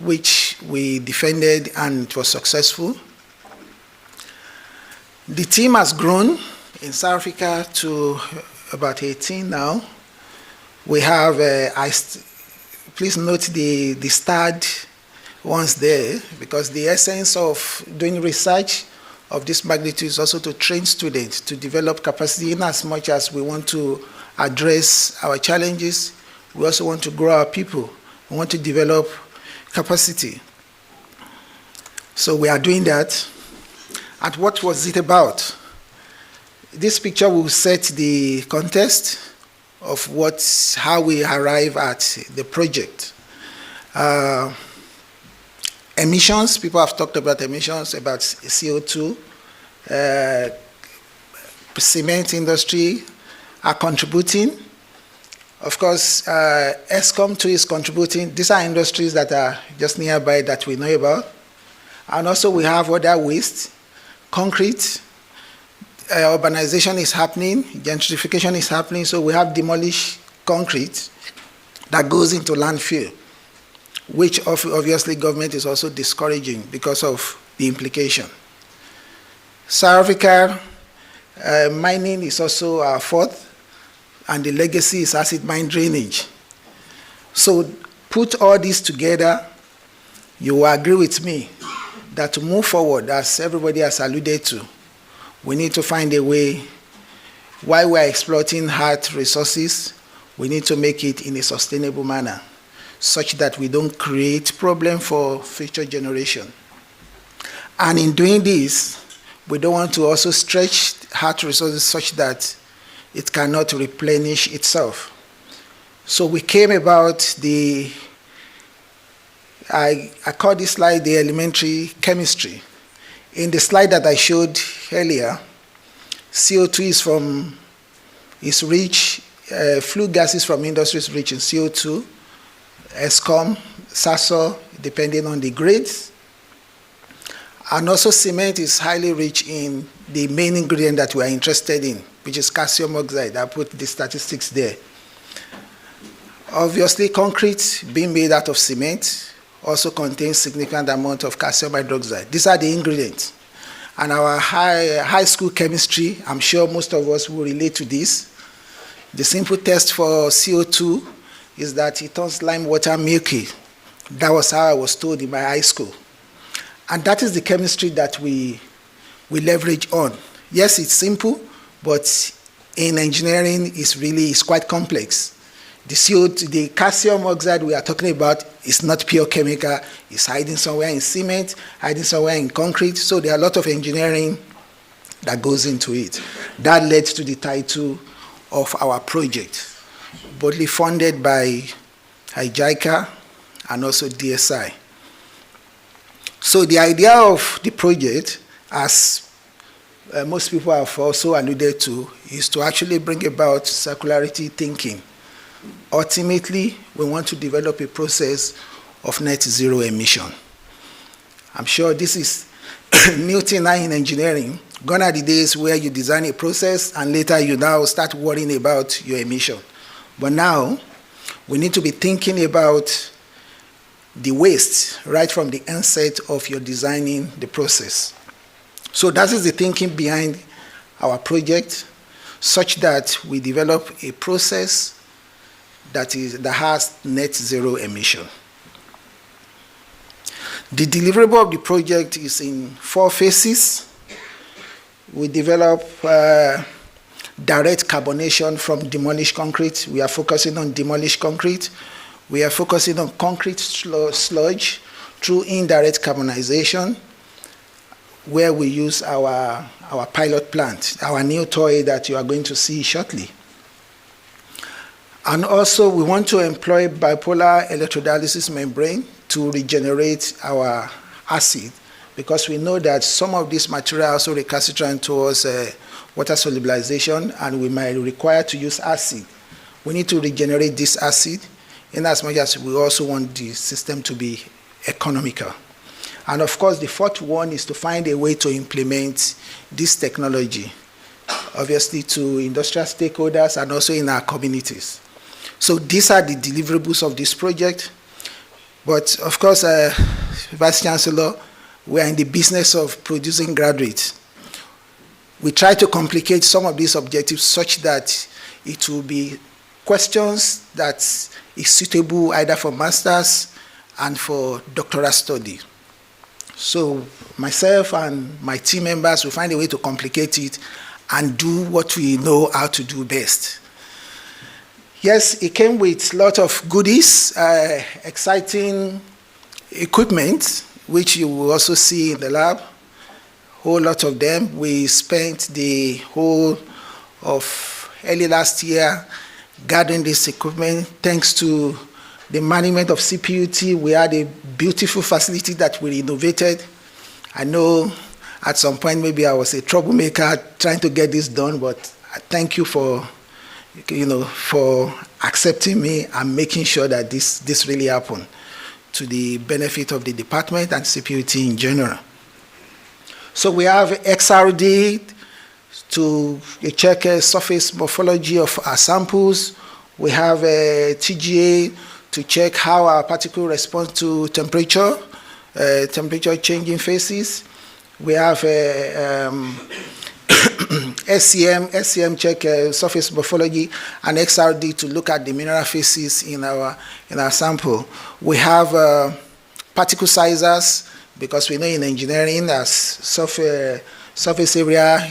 which we defended, and it was successful. The team has grown in South Africa to about 18 now. We have, please note the starred ones there, because the essence of doing research of this magnitude is also to train students to develop capacity. In as much as we want to address our challenges, we also want to grow our people. We want to develop capacity. So we are doing that. And what was it about? This picture will set the context of how we arrive at the project. Emissions, people have talked about emissions, about CO2. Cement industry are contributing. Of course, ESCOM too is contributing. These are industries that are just nearby that we know about. And also we have other waste, concrete. Urbanization is happening, gentrification is happening, so we have demolished concrete that goes into landfill. which obviously government is also discouraging because of the implication. South Africa, mining is also our fourth, and the legacy is acid mine drainage. So put all this together, you will agree with me that to move forward, as everybody has alluded to, we need to find a way, while we're exploiting hard resources, we need to make it in a sustainable manner, such that we don't create problem for future generation. And in doing this, we don't want to also stretch hard resources such that it cannot replenish itself. So we came about the, I call this slide the elementary chemistry. In the slide that I showed earlier, CO2 is rich, flue gases from industries rich in CO2, ESCOM, SASO, depending on the grades. And also cement is highly rich in the main ingredient that we are interested in, which is calcium oxide. I put the statistics there. Obviously, concrete being made out of cement also contains significant amount of calcium hydroxide. These are the ingredients. And our high school chemistry, I'm sure most of us will relate to this. The simple test for CO2 is that it turns lime water milky. That was how I was told in my high school. And that is the chemistry that we leverage on. Yes, it's simple, but in engineering, it's quite complex. The CO2, the calcium oxide we are talking about is not pure chemical. It's hiding somewhere in cement, hiding somewhere in concrete. So there are a lot of engineering that goes into it. That led to the title of our project, boldly funded by JICA and also DSI. So the idea of the project, as most people have also alluded to, is to actually bring about circularity thinking. Ultimately, we want to develop a process of net zero emission. I'm sure this is new thing now in engineering. Gone are the days where you design a process and later you now start worrying about your emission. But now, we need to be thinking about the waste right from the onset of your designing the process. So that is the thinking behind our project, such that we develop a process that has net zero emission. The deliverable of the project is in 4 phases. We develop direct carbonation from demolished concrete. We are focusing on demolished concrete. We are focusing on concrete sludge through indirect carbonization, where we use our pilot plant, our new toy that you are going to see shortly. And also, we want to employ bipolar electrodialysis membrane to regenerate our acid, because we know that some of this material also recalcitrant towards water solubilization, and we might require to use acid. We need to regenerate this acid, in as much as we also want the system to be economical. And of course, the 4th one is to find a way to implement this technology, obviously to industrial stakeholders and also in our communities. So these are the deliverables of this project. But of course, Vice Chancellor, we are in the business of producing graduates. We try to complicate some of these objectives such that it will be questions that is suitable either for masters and for doctoral study. So myself and my team members will find a way to complicate it and do what we know how to do best. Yes, it came with a lot of goodies, exciting equipment, which you will also see in the lab, whole lot of them. We spent the whole of early last year gathering this equipment. Thanks to the management of CPUT, we had a beautiful facility that we renovated. I know at some point maybe I was a troublemaker trying to get this done, but thank you for accepting me and making sure that this really happened to the benefit of the department and CPUT in general. So we have XRD to check surface morphology of our samples. We have TGA to check how our particle responds to temperature, temperature changing phases. We have SCM check surface morphology, and XRD to look at the mineral phases in our sample. We have particle sizers, because we know in engineering as surface area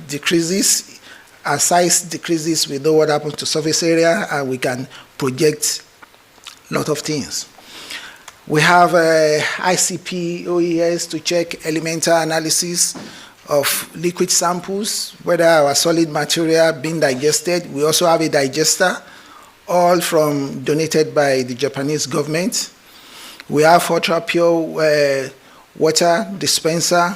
decreases, as size decreases, we know what happens to surface area, and we can project a lot of things. We have ICP OES to check elemental analysis of liquid samples, whether our solid material being digested. We also have a digester, all donated by the Japanese government. We have ultra pure water dispenser,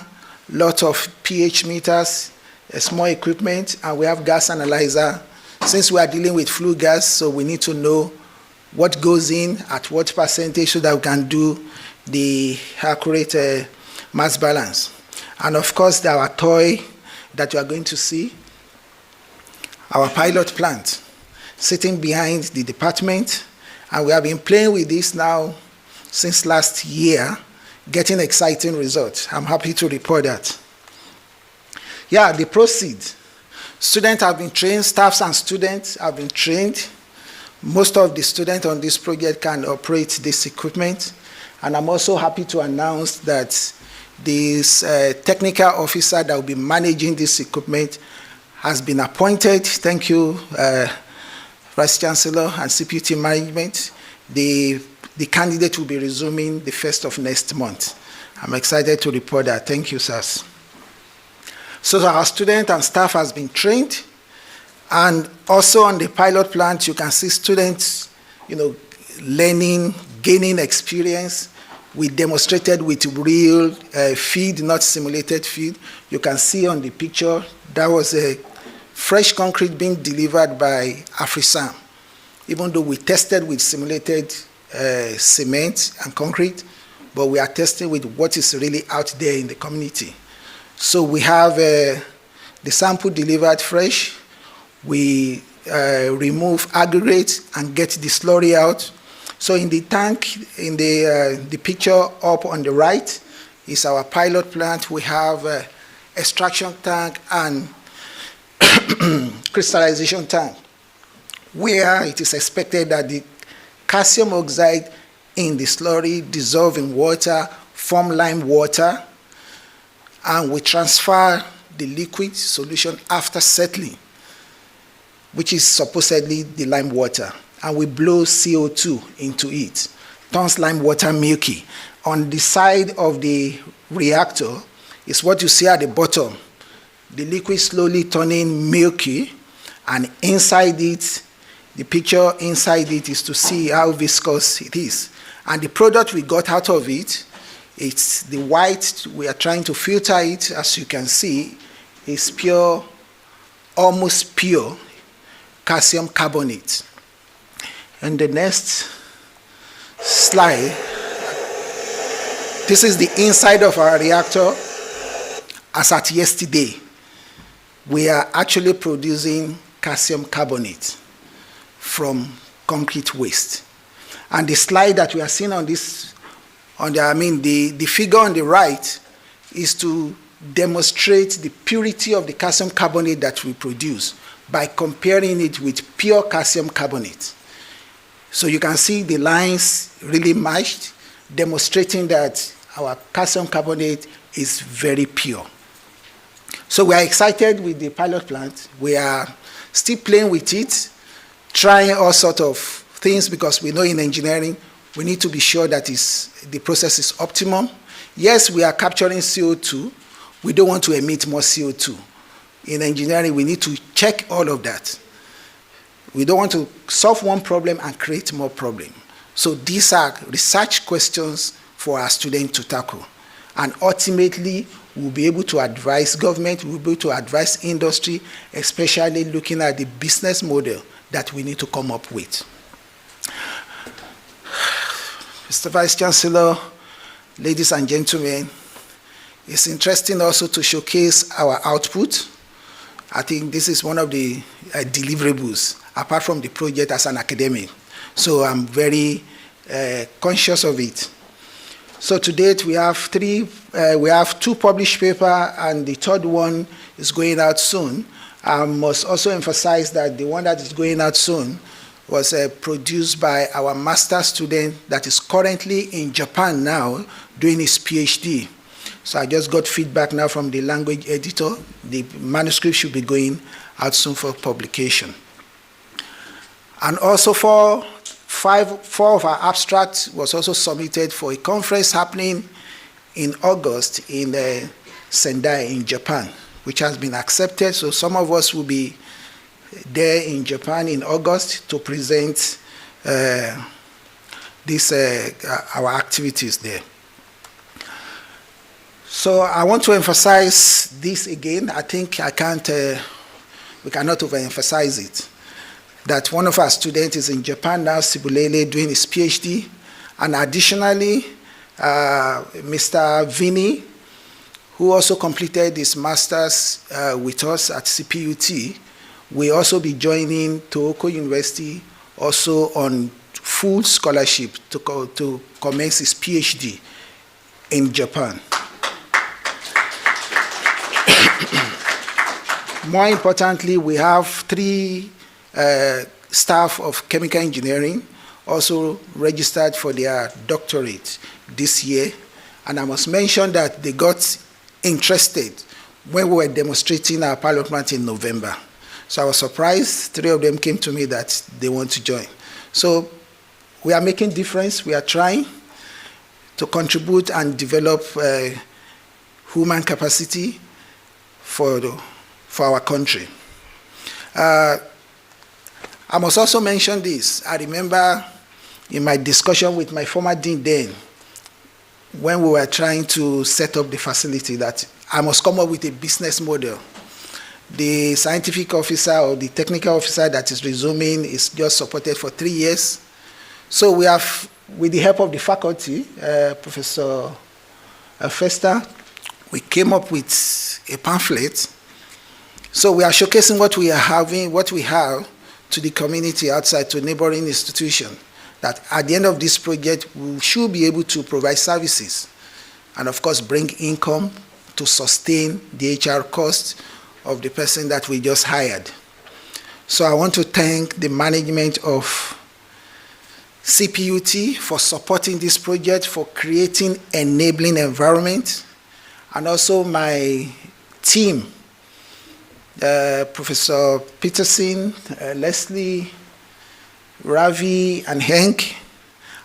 lot of pH meters, small equipment, and we have gas analyzer. Since we are dealing with flue gas, so we need to know what goes in at what percentage so that we can do the accurate mass balance. And of course, our toy that you are going to see, our pilot plant, sitting behind the department, and we have been playing with this now since last year, getting exciting results. I'm happy to report that. Yeah, the proceed. Students have been trained, staffs and students have been trained. Most of the students on this project can operate this equipment. And I'm also happy to announce that this technical officer that will be managing this equipment has been appointed. Thank you, Vice Chancellor and CPT Management. The candidate will be resuming the 1st of next month. I'm excited to report that. Thank you, sirs. So our student and staff has been trained, and also on the pilot plant, you can see students, learning, gaining experience. We demonstrated with real feed, not simulated feed. You can see on the picture, that was a fresh concrete being delivered by AfriSam. Even though we tested with simulated cement and concrete, but we are testing with what is really out there in the community. So we have the sample delivered fresh. We remove aggregate and get the slurry out. So in the tank, in the picture up on the right, is our pilot plant. We have extraction tank and crystallization tank, where it is expected that the calcium oxide in the slurry dissolve in water, form lime water, and we transfer the liquid solution after settling, which is supposedly the lime water, and we blow CO2 into it. Turns lime water milky. On the side of the reactor is what you see at the bottom, the liquid slowly turning milky, and inside it, the picture inside it is to see how viscous it is. And the product we got out of it, it's the white. We are trying to filter it, as you can see, is pure, almost pure calcium carbonate. And the next slide, this is the inside of our reactor. As at yesterday, we are actually producing calcium carbonate from concrete waste. And the slide that we are seeing on this, the figure on the right is to demonstrate the purity of the calcium carbonate that we produce by comparing it with pure calcium carbonate. So you can see the lines really matched, demonstrating that our calcium carbonate is very pure. So we are excited with the pilot plant. We are still playing with it, trying all sorts of things, because we know in engineering, we need to be sure that the process is optimum. Yes, we are capturing CO2. We don't want to emit more CO2. In engineering, we need to check all of that. We don't want to solve one problem and create more problems. So these are research questions for our students to tackle. And ultimately, we'll be able to advise government, we'll be able to advise industry, especially looking at the business model that we need to come up with. Mr. Vice Chancellor, ladies and gentlemen, it's interesting also to showcase our output. I think this is one of the deliverables, apart from the project as an academic. So I'm very conscious of it. So to date, we have two published papers, and the third one is going out soon. I must also emphasize that the one that is going out soon was produced by our master student that is currently in Japan now doing his PhD. So I just got feedback now from the language editor. The manuscript should be going out soon for publication. And also four of our abstracts was also submitted for a conference happening in August in Sendai in Japan, which has been accepted. So some of us will be there in Japan in August to present our activities there. So I want to emphasize this again. I think we cannot overemphasize it, that one of our students is in Japan now, Sibulele, doing his PhD. And additionally, Mr. Vini, who also completed his master's with us at CPUT, will also be joining Tohoku University also on full scholarship to commence his PhD in Japan. More importantly, we have 3 staff of chemical engineering also registered for their doctorate this year. And I must mention that they got interested when we were demonstrating our pilot plant in November. So I was surprised 3 of them came to me that they want to join. So we are making difference. We are trying to contribute and develop human capacity for our country. I must also mention this. I remember in my discussion with my former dean then, when we were trying to set up the facility, that I must come up with a business model. The scientific officer or the technical officer that is resuming is just supported for 3 years. So we have, with the help of the faculty, Professor Fester, we came up with a pamphlet. So we are showcasing what we have to the community outside, to neighboring institutions, that at the end of this project, we should be able to provide services and of course bring income to sustain the HR costs of the person that we just hired. So I want to thank the management of CPUT for supporting this project, for creating enabling environment, and also my team, Professor Peterson, Leslie, Ravi, and Henk,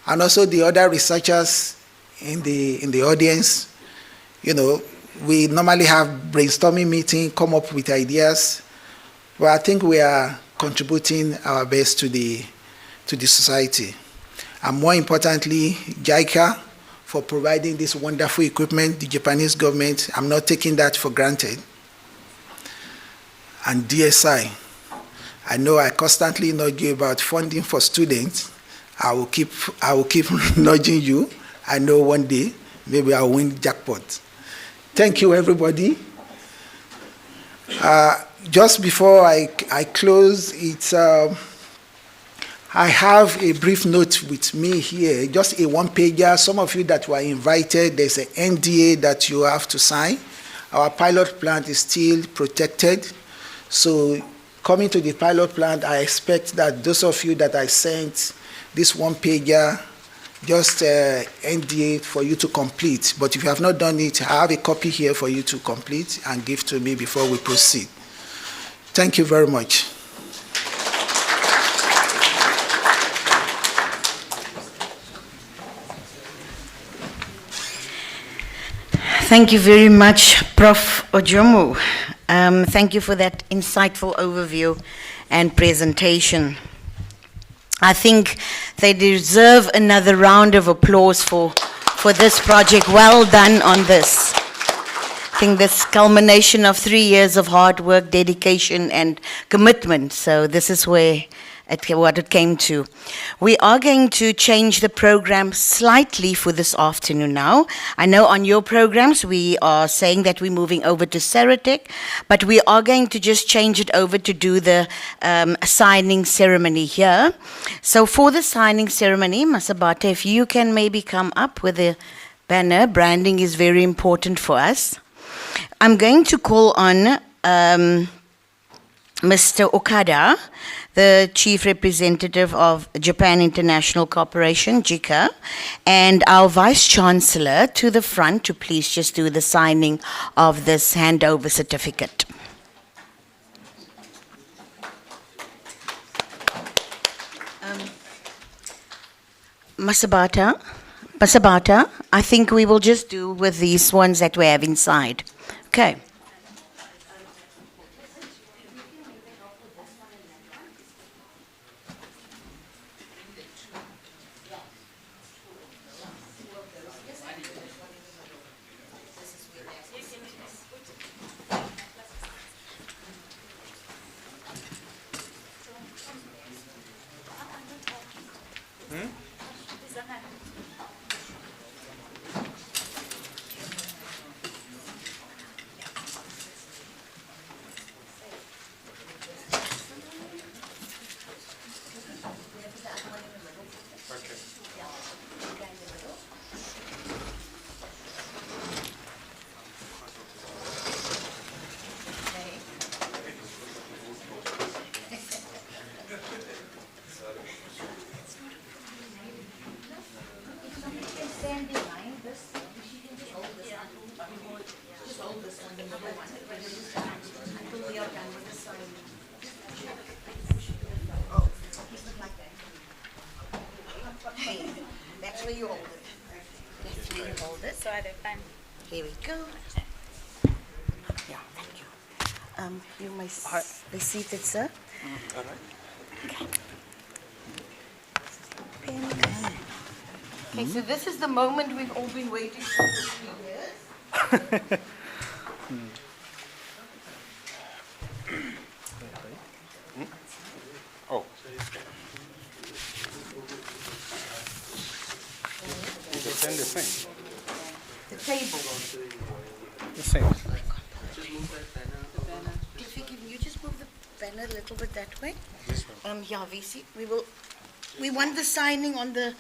and also the other researchers in the audience. You know, we normally have brainstorming meeting, come up with ideas, but I think we are contributing our best to the society. And more importantly, JICA for providing this wonderful equipment, the Japanese government, I'm not taking that for granted. And DSI, I know I constantly nudge you about funding for students. I will keep nudging you. I know one day, maybe I'll win jackpot. Thank you, everybody. Just before I close, I have a brief note with me here, just a one-pager. Some of you that were invited, there's an NDA that you have to sign. Our pilot plant is still protected. So coming to the pilot plant, I expect that those of you that I sent this one-pager, just NDA for you to complete. But if you have not done it, I have a copy here for you to complete and give to me before we proceed. Thank you very much. Thank you very much, Prof. Ojomo. Thank you for that insightful overview and presentation. I think they deserve another round of applause for this project. Well done on this. I think this culmination of 3 years of hard work, dedication, and commitment. So this is where what it came to. We are going to change the program slightly for this afternoon now. I know on your programs we are saying that we're moving over to Satreps, but we are going to just change it over to do the signing ceremony here. So for the signing ceremony, Masabata, if you can maybe come up with a banner. Branding is very important for us. I'm going to call on Mr. Okada, the Chief Representative of Japan International Corporation, JICA, and our Vice Chancellor to the front to please just do the signing of this handover certificate. Masabata, I think we will just do with these ones that we have inside. Okay. That's where you hold it. That's where you hold it. So I don't find. Here we go. Yeah, thank you. You may be seated, sir. All right. Okay. Okay, so this is the moment we've all been waiting for 3 years. Oh. You can send the same. The table. The same. If you just move the banner a little bit that way. Yeah, VC, we want the signing on the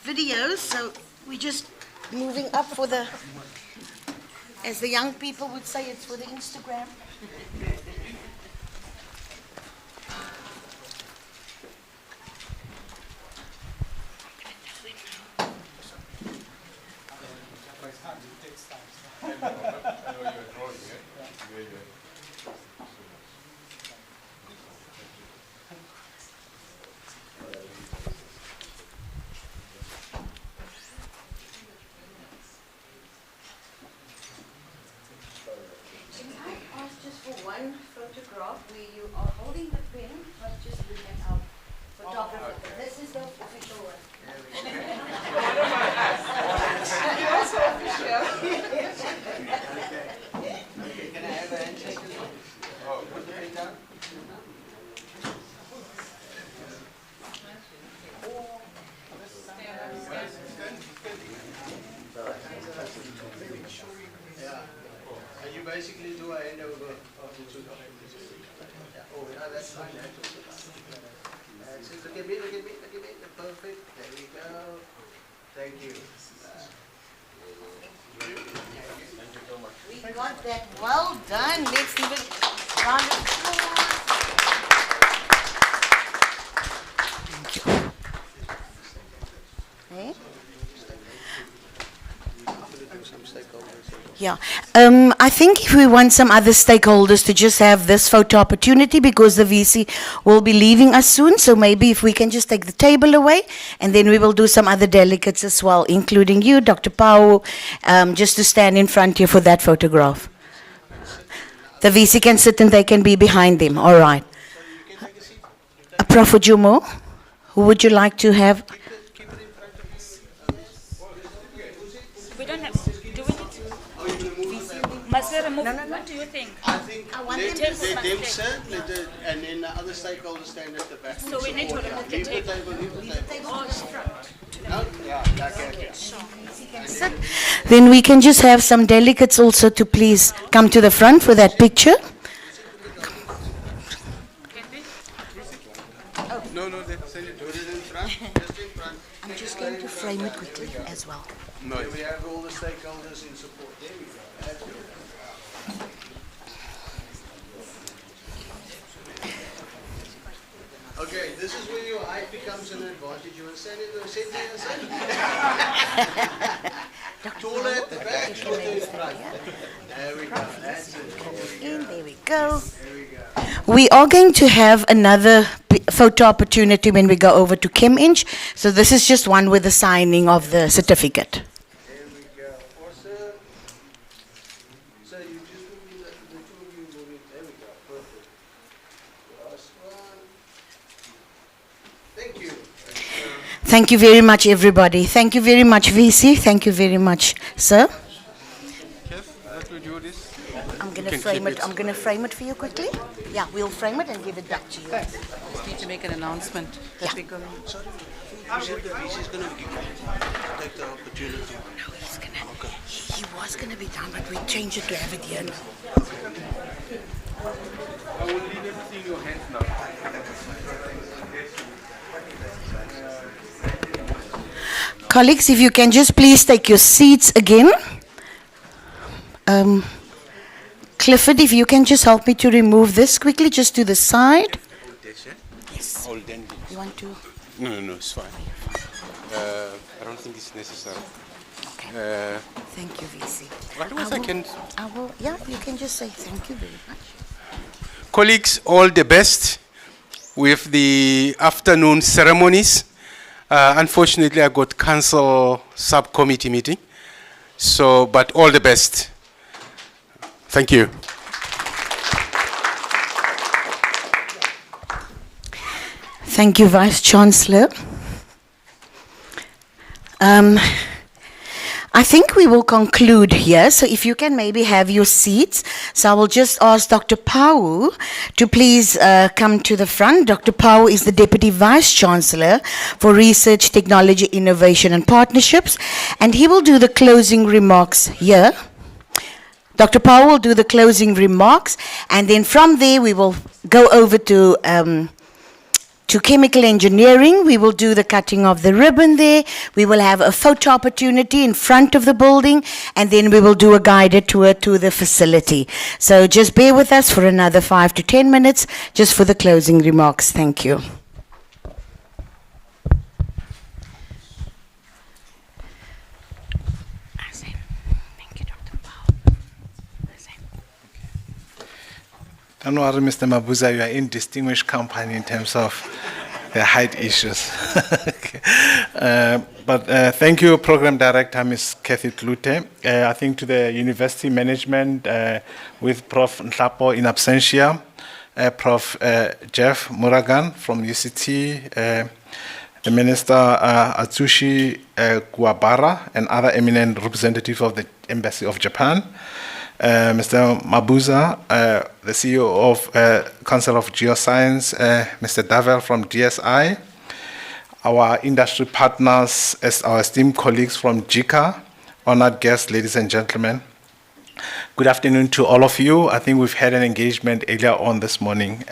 videos, so we're just moving up for the, as the young people would say, it's for the Instagram. Just for one photograph where you are holding the pen, but just look at our photographer. This is the official one. Can I have a handshake? Oh, put the pen down. And you basically do a handover of the two documents. Oh, yeah, that's fine. Look at me, look at me, look at me. Perfect. There we go. Thank you. Thank you so much. We got that. Well done. Let's give it a round of applause. Thank you. Hey? Yeah. I think if we want some other stakeholders to just have this photo opportunity, because the VC will be leaving us soon, so maybe if we can just take the table away, and then we will do some other delegates as well, including you, Dr. Pau, just to stand in front here for that photograph. The VC can sit and they can be behind them. All right. Prof. Jumo, who would you like to have? We don't don't have. Do we need to? Must we remove? What do you think? I think want let them to them stay. sit, and then the other stakeholders stand at the back. So we need to remove the Leave the table. table, leave the table. Oh, it's front. No? Yeah, okay. Then we can just have some delegates also to please come to the front for that picture. No, they send it in front. Just in front. I'm just going to frame it quickly as well. No, we have all the stakeholders in support. There we go. That's good. Okay, this is where your height becomes an advantage. You want to stand in the center and stand? Taller at the back, shorter in front. There we go. That's it. There we go. We are going to have another photo opportunity when we go over to ChemInch. So this is just one with the signing of the certificate. There we go. Awesome. So you just move in the two of you move in. There we go. Perfect. Last one. Thank you. Thank you very much, everybody. Thank you very much, VC. Thank you very much, sir. Let me do this. I'm going to frame it. I'm going to frame it for you quickly. Yeah, we'll frame it and give it back to you. Just need to make an announcement that we're going. Sorry. You said the VC is going to take the opportunity. No, he's going to. He was going to be done, but we changed it to have it here now. I will leave everything in your hands now. Colleagues, if you can just please take your seats again. Clifford, if you can just help me to remove this quickly, just to the side. Yes. You want to? No, it's fine. I don't think it's necessary. Okay. Thank you, VC. Otherwise I can... Yeah, you can just say thank you very much. Colleagues, all the best with the afternoon ceremonies. Unfortunately, I got council subcommittee meeting. So, but all the best. Thank you. Thank you, Vice Chancellor. I think we will conclude here, so if you can maybe have your seats. So I will just ask Dr. Pau to please come to the front. Dr. Pau is the Deputy Vice Chancellor for Research, Technology, Innovation and Partnerships, and he will do the closing remarks here. Dr. Pau will do the closing remarks, and then from there we will go over to chemical engineering. We will do the cutting of the ribbon there. We will have a photo opportunity in front of the building, and then we will do a guided tour to the facility. So just bear with us for another 5 to 10 minutes, just for the closing remarks. Thank you. Don't worry, Mr. Mabuza, you are in distinguished company in terms of the height issues. Okay. But thank you, Program Director, Ms. Kathy Klute. I think to the university management with Prof. Nhlapo in absentia, Prof. Jeff Muragan from UCT, the Minister Atsushi Kuwabara, and other eminent representatives of the Embassy of Japan. Mr. Mabuza, the CEO of Council of Geoscience, Mr. Davel from DSI, our industry partners, as our esteemed colleagues from JICA, honored guests, ladies and gentlemen. Good afternoon to all of you. I think we've had an engagement earlier on this morning.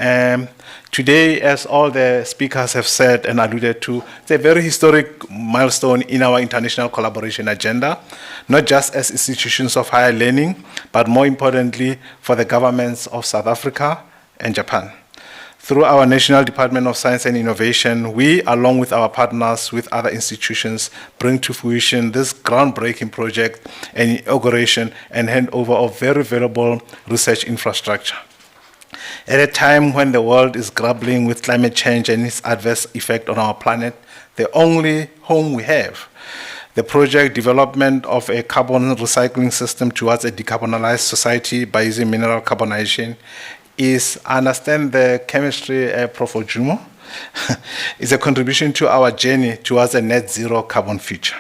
Today, as all the speakers have said and alluded to, it's a very historic milestone in our international collaboration agenda, not just as institutions of higher learning, but more importantly, for the governments of South Africa and Japan. Through our National Department of Science and Innovation, we, along with our partners with other institutions, bring to fruition this groundbreaking project and inauguration and handover of very valuable research infrastructure. At a time when the world is grappling with climate change and its adverse effect on our planet, the only home we have, the project development of a carbon recycling system towards a decarbonized society by using mineral carbonization is, I understand the chemistry, Prof. Ojumo, is a contribution to our journey towards a net zero carbon future.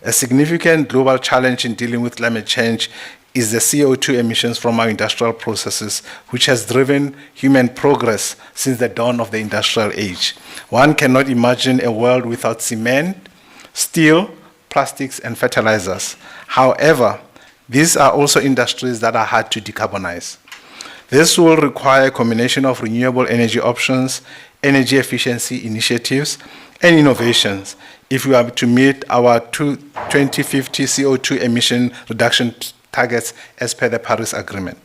A significant global challenge in dealing with climate change is the CO2 emissions from our industrial processes, which has driven human progress since the dawn of the industrial age. One cannot imagine a world without cement, steel, plastics, and fertilizers. However, these are also industries that are hard to decarbonize. This will require a combination of renewable energy options, energy efficiency initiatives, and innovations if we are to meet our 2050 CO2 emission reduction targets as per the Paris Agreement.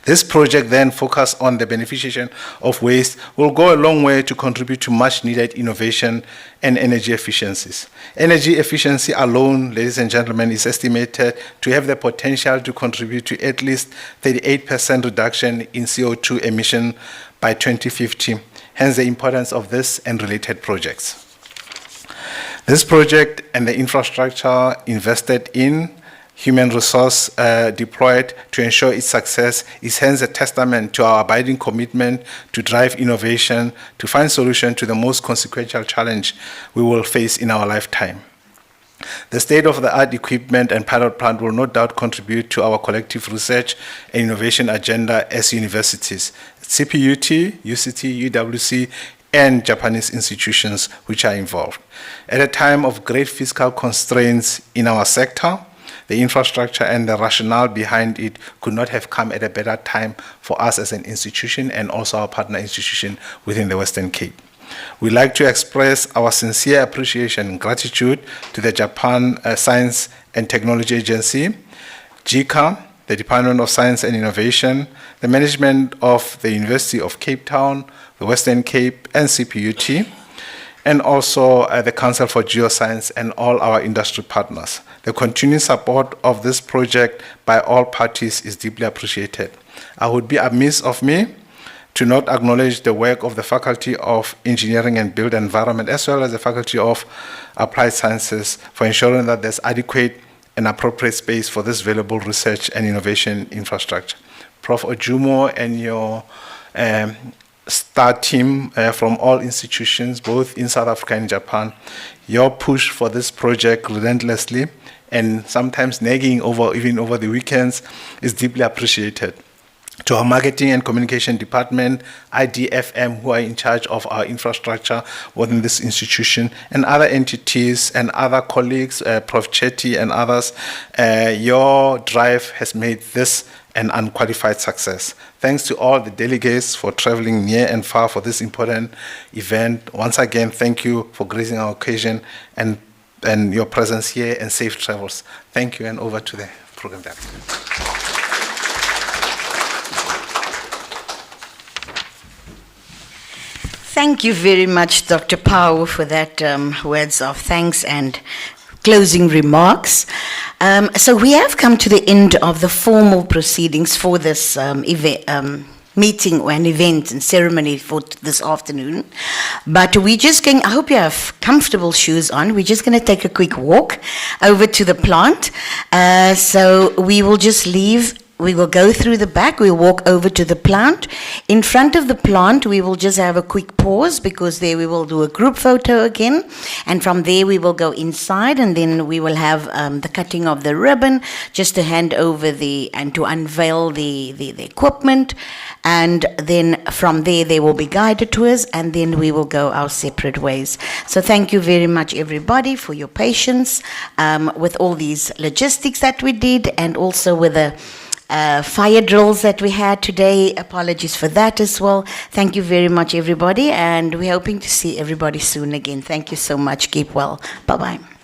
This project then focus on the beneficiation of waste will go a long way to contribute to much needed innovation and energy efficiencies. Energy efficiency alone, ladies and gentlemen, is estimated to have the potential to contribute to at least 38% reduction in CO2 emission by 2050, hence the importance of this and related projects. This project and the infrastructure invested in, human resource deployed to ensure its success is hence a testament to our abiding commitment to drive innovation, to find solutions to the most consequential challenge we will face in our lifetime. The state-of-the-art equipment and pilot plant will no doubt contribute to our collective research and innovation agenda as universities, CPUT, UCT, UWC, and Japanese institutions which are involved. At a time of great fiscal constraints in our sector, the infrastructure and the rationale behind it could not have come at a better time for us as an institution and also our partner institution within the Western Cape. We'd like to express our sincere appreciation and gratitude to the Japan Science and Technology Agency, JICA, the Department of Science and Innovation, the management of the University of Cape Town, the Western Cape, and CPUT, and also the Council for Geoscience and all our industry partners. The continued support of this project by all parties is deeply appreciated. I would be amiss of me to not acknowledge the work of the Faculty of Engineering and Built Environment, as well as the Faculty of Applied Sciences, for ensuring that there's adequate and appropriate space for this valuable research and innovation infrastructure. Prof. Ojumo and your STAR team from all institutions, both in South Africa and Japan, your push for this project relentlessly and sometimes nagging even over the weekends is deeply appreciated. To our marketing and communication department, IDFM, who are in charge of our infrastructure within this institution, and other entities and other colleagues, Prof. Chetty and others, your drive has made this an unqualified success. Thanks to all the delegates for traveling near and far for this important event. Once again, thank you for gracing our occasion and your presence here, and safe travels. Thank you, and over to the program director. Thank you very much, Dr. Powell, for that words of thanks and closing remarks. So we have come to the end of the formal proceedings for this meeting or an event and ceremony for this afternoon. But we're just going, I hope you have comfortable shoes on. We're just going to take a quick walk over to the plant. So we will just leave. We will go through the back, we'll walk over to the plant. In front of the plant, we will just have a quick pause because there we will do a group photo again. And from there, we will go inside and then we will have the cutting of the ribbon just to hand over and to unveil the equipment. And then from there, there will be guided tours and then we will go our separate ways. So thank you very much, everybody, for your patience with all these logistics that we did and also with the fire drills that we had today. Apologies for that as well. Thank you very much, everybody, and we're hoping to see everybody soon again. Thank you so much. Keep well. Bye-bye.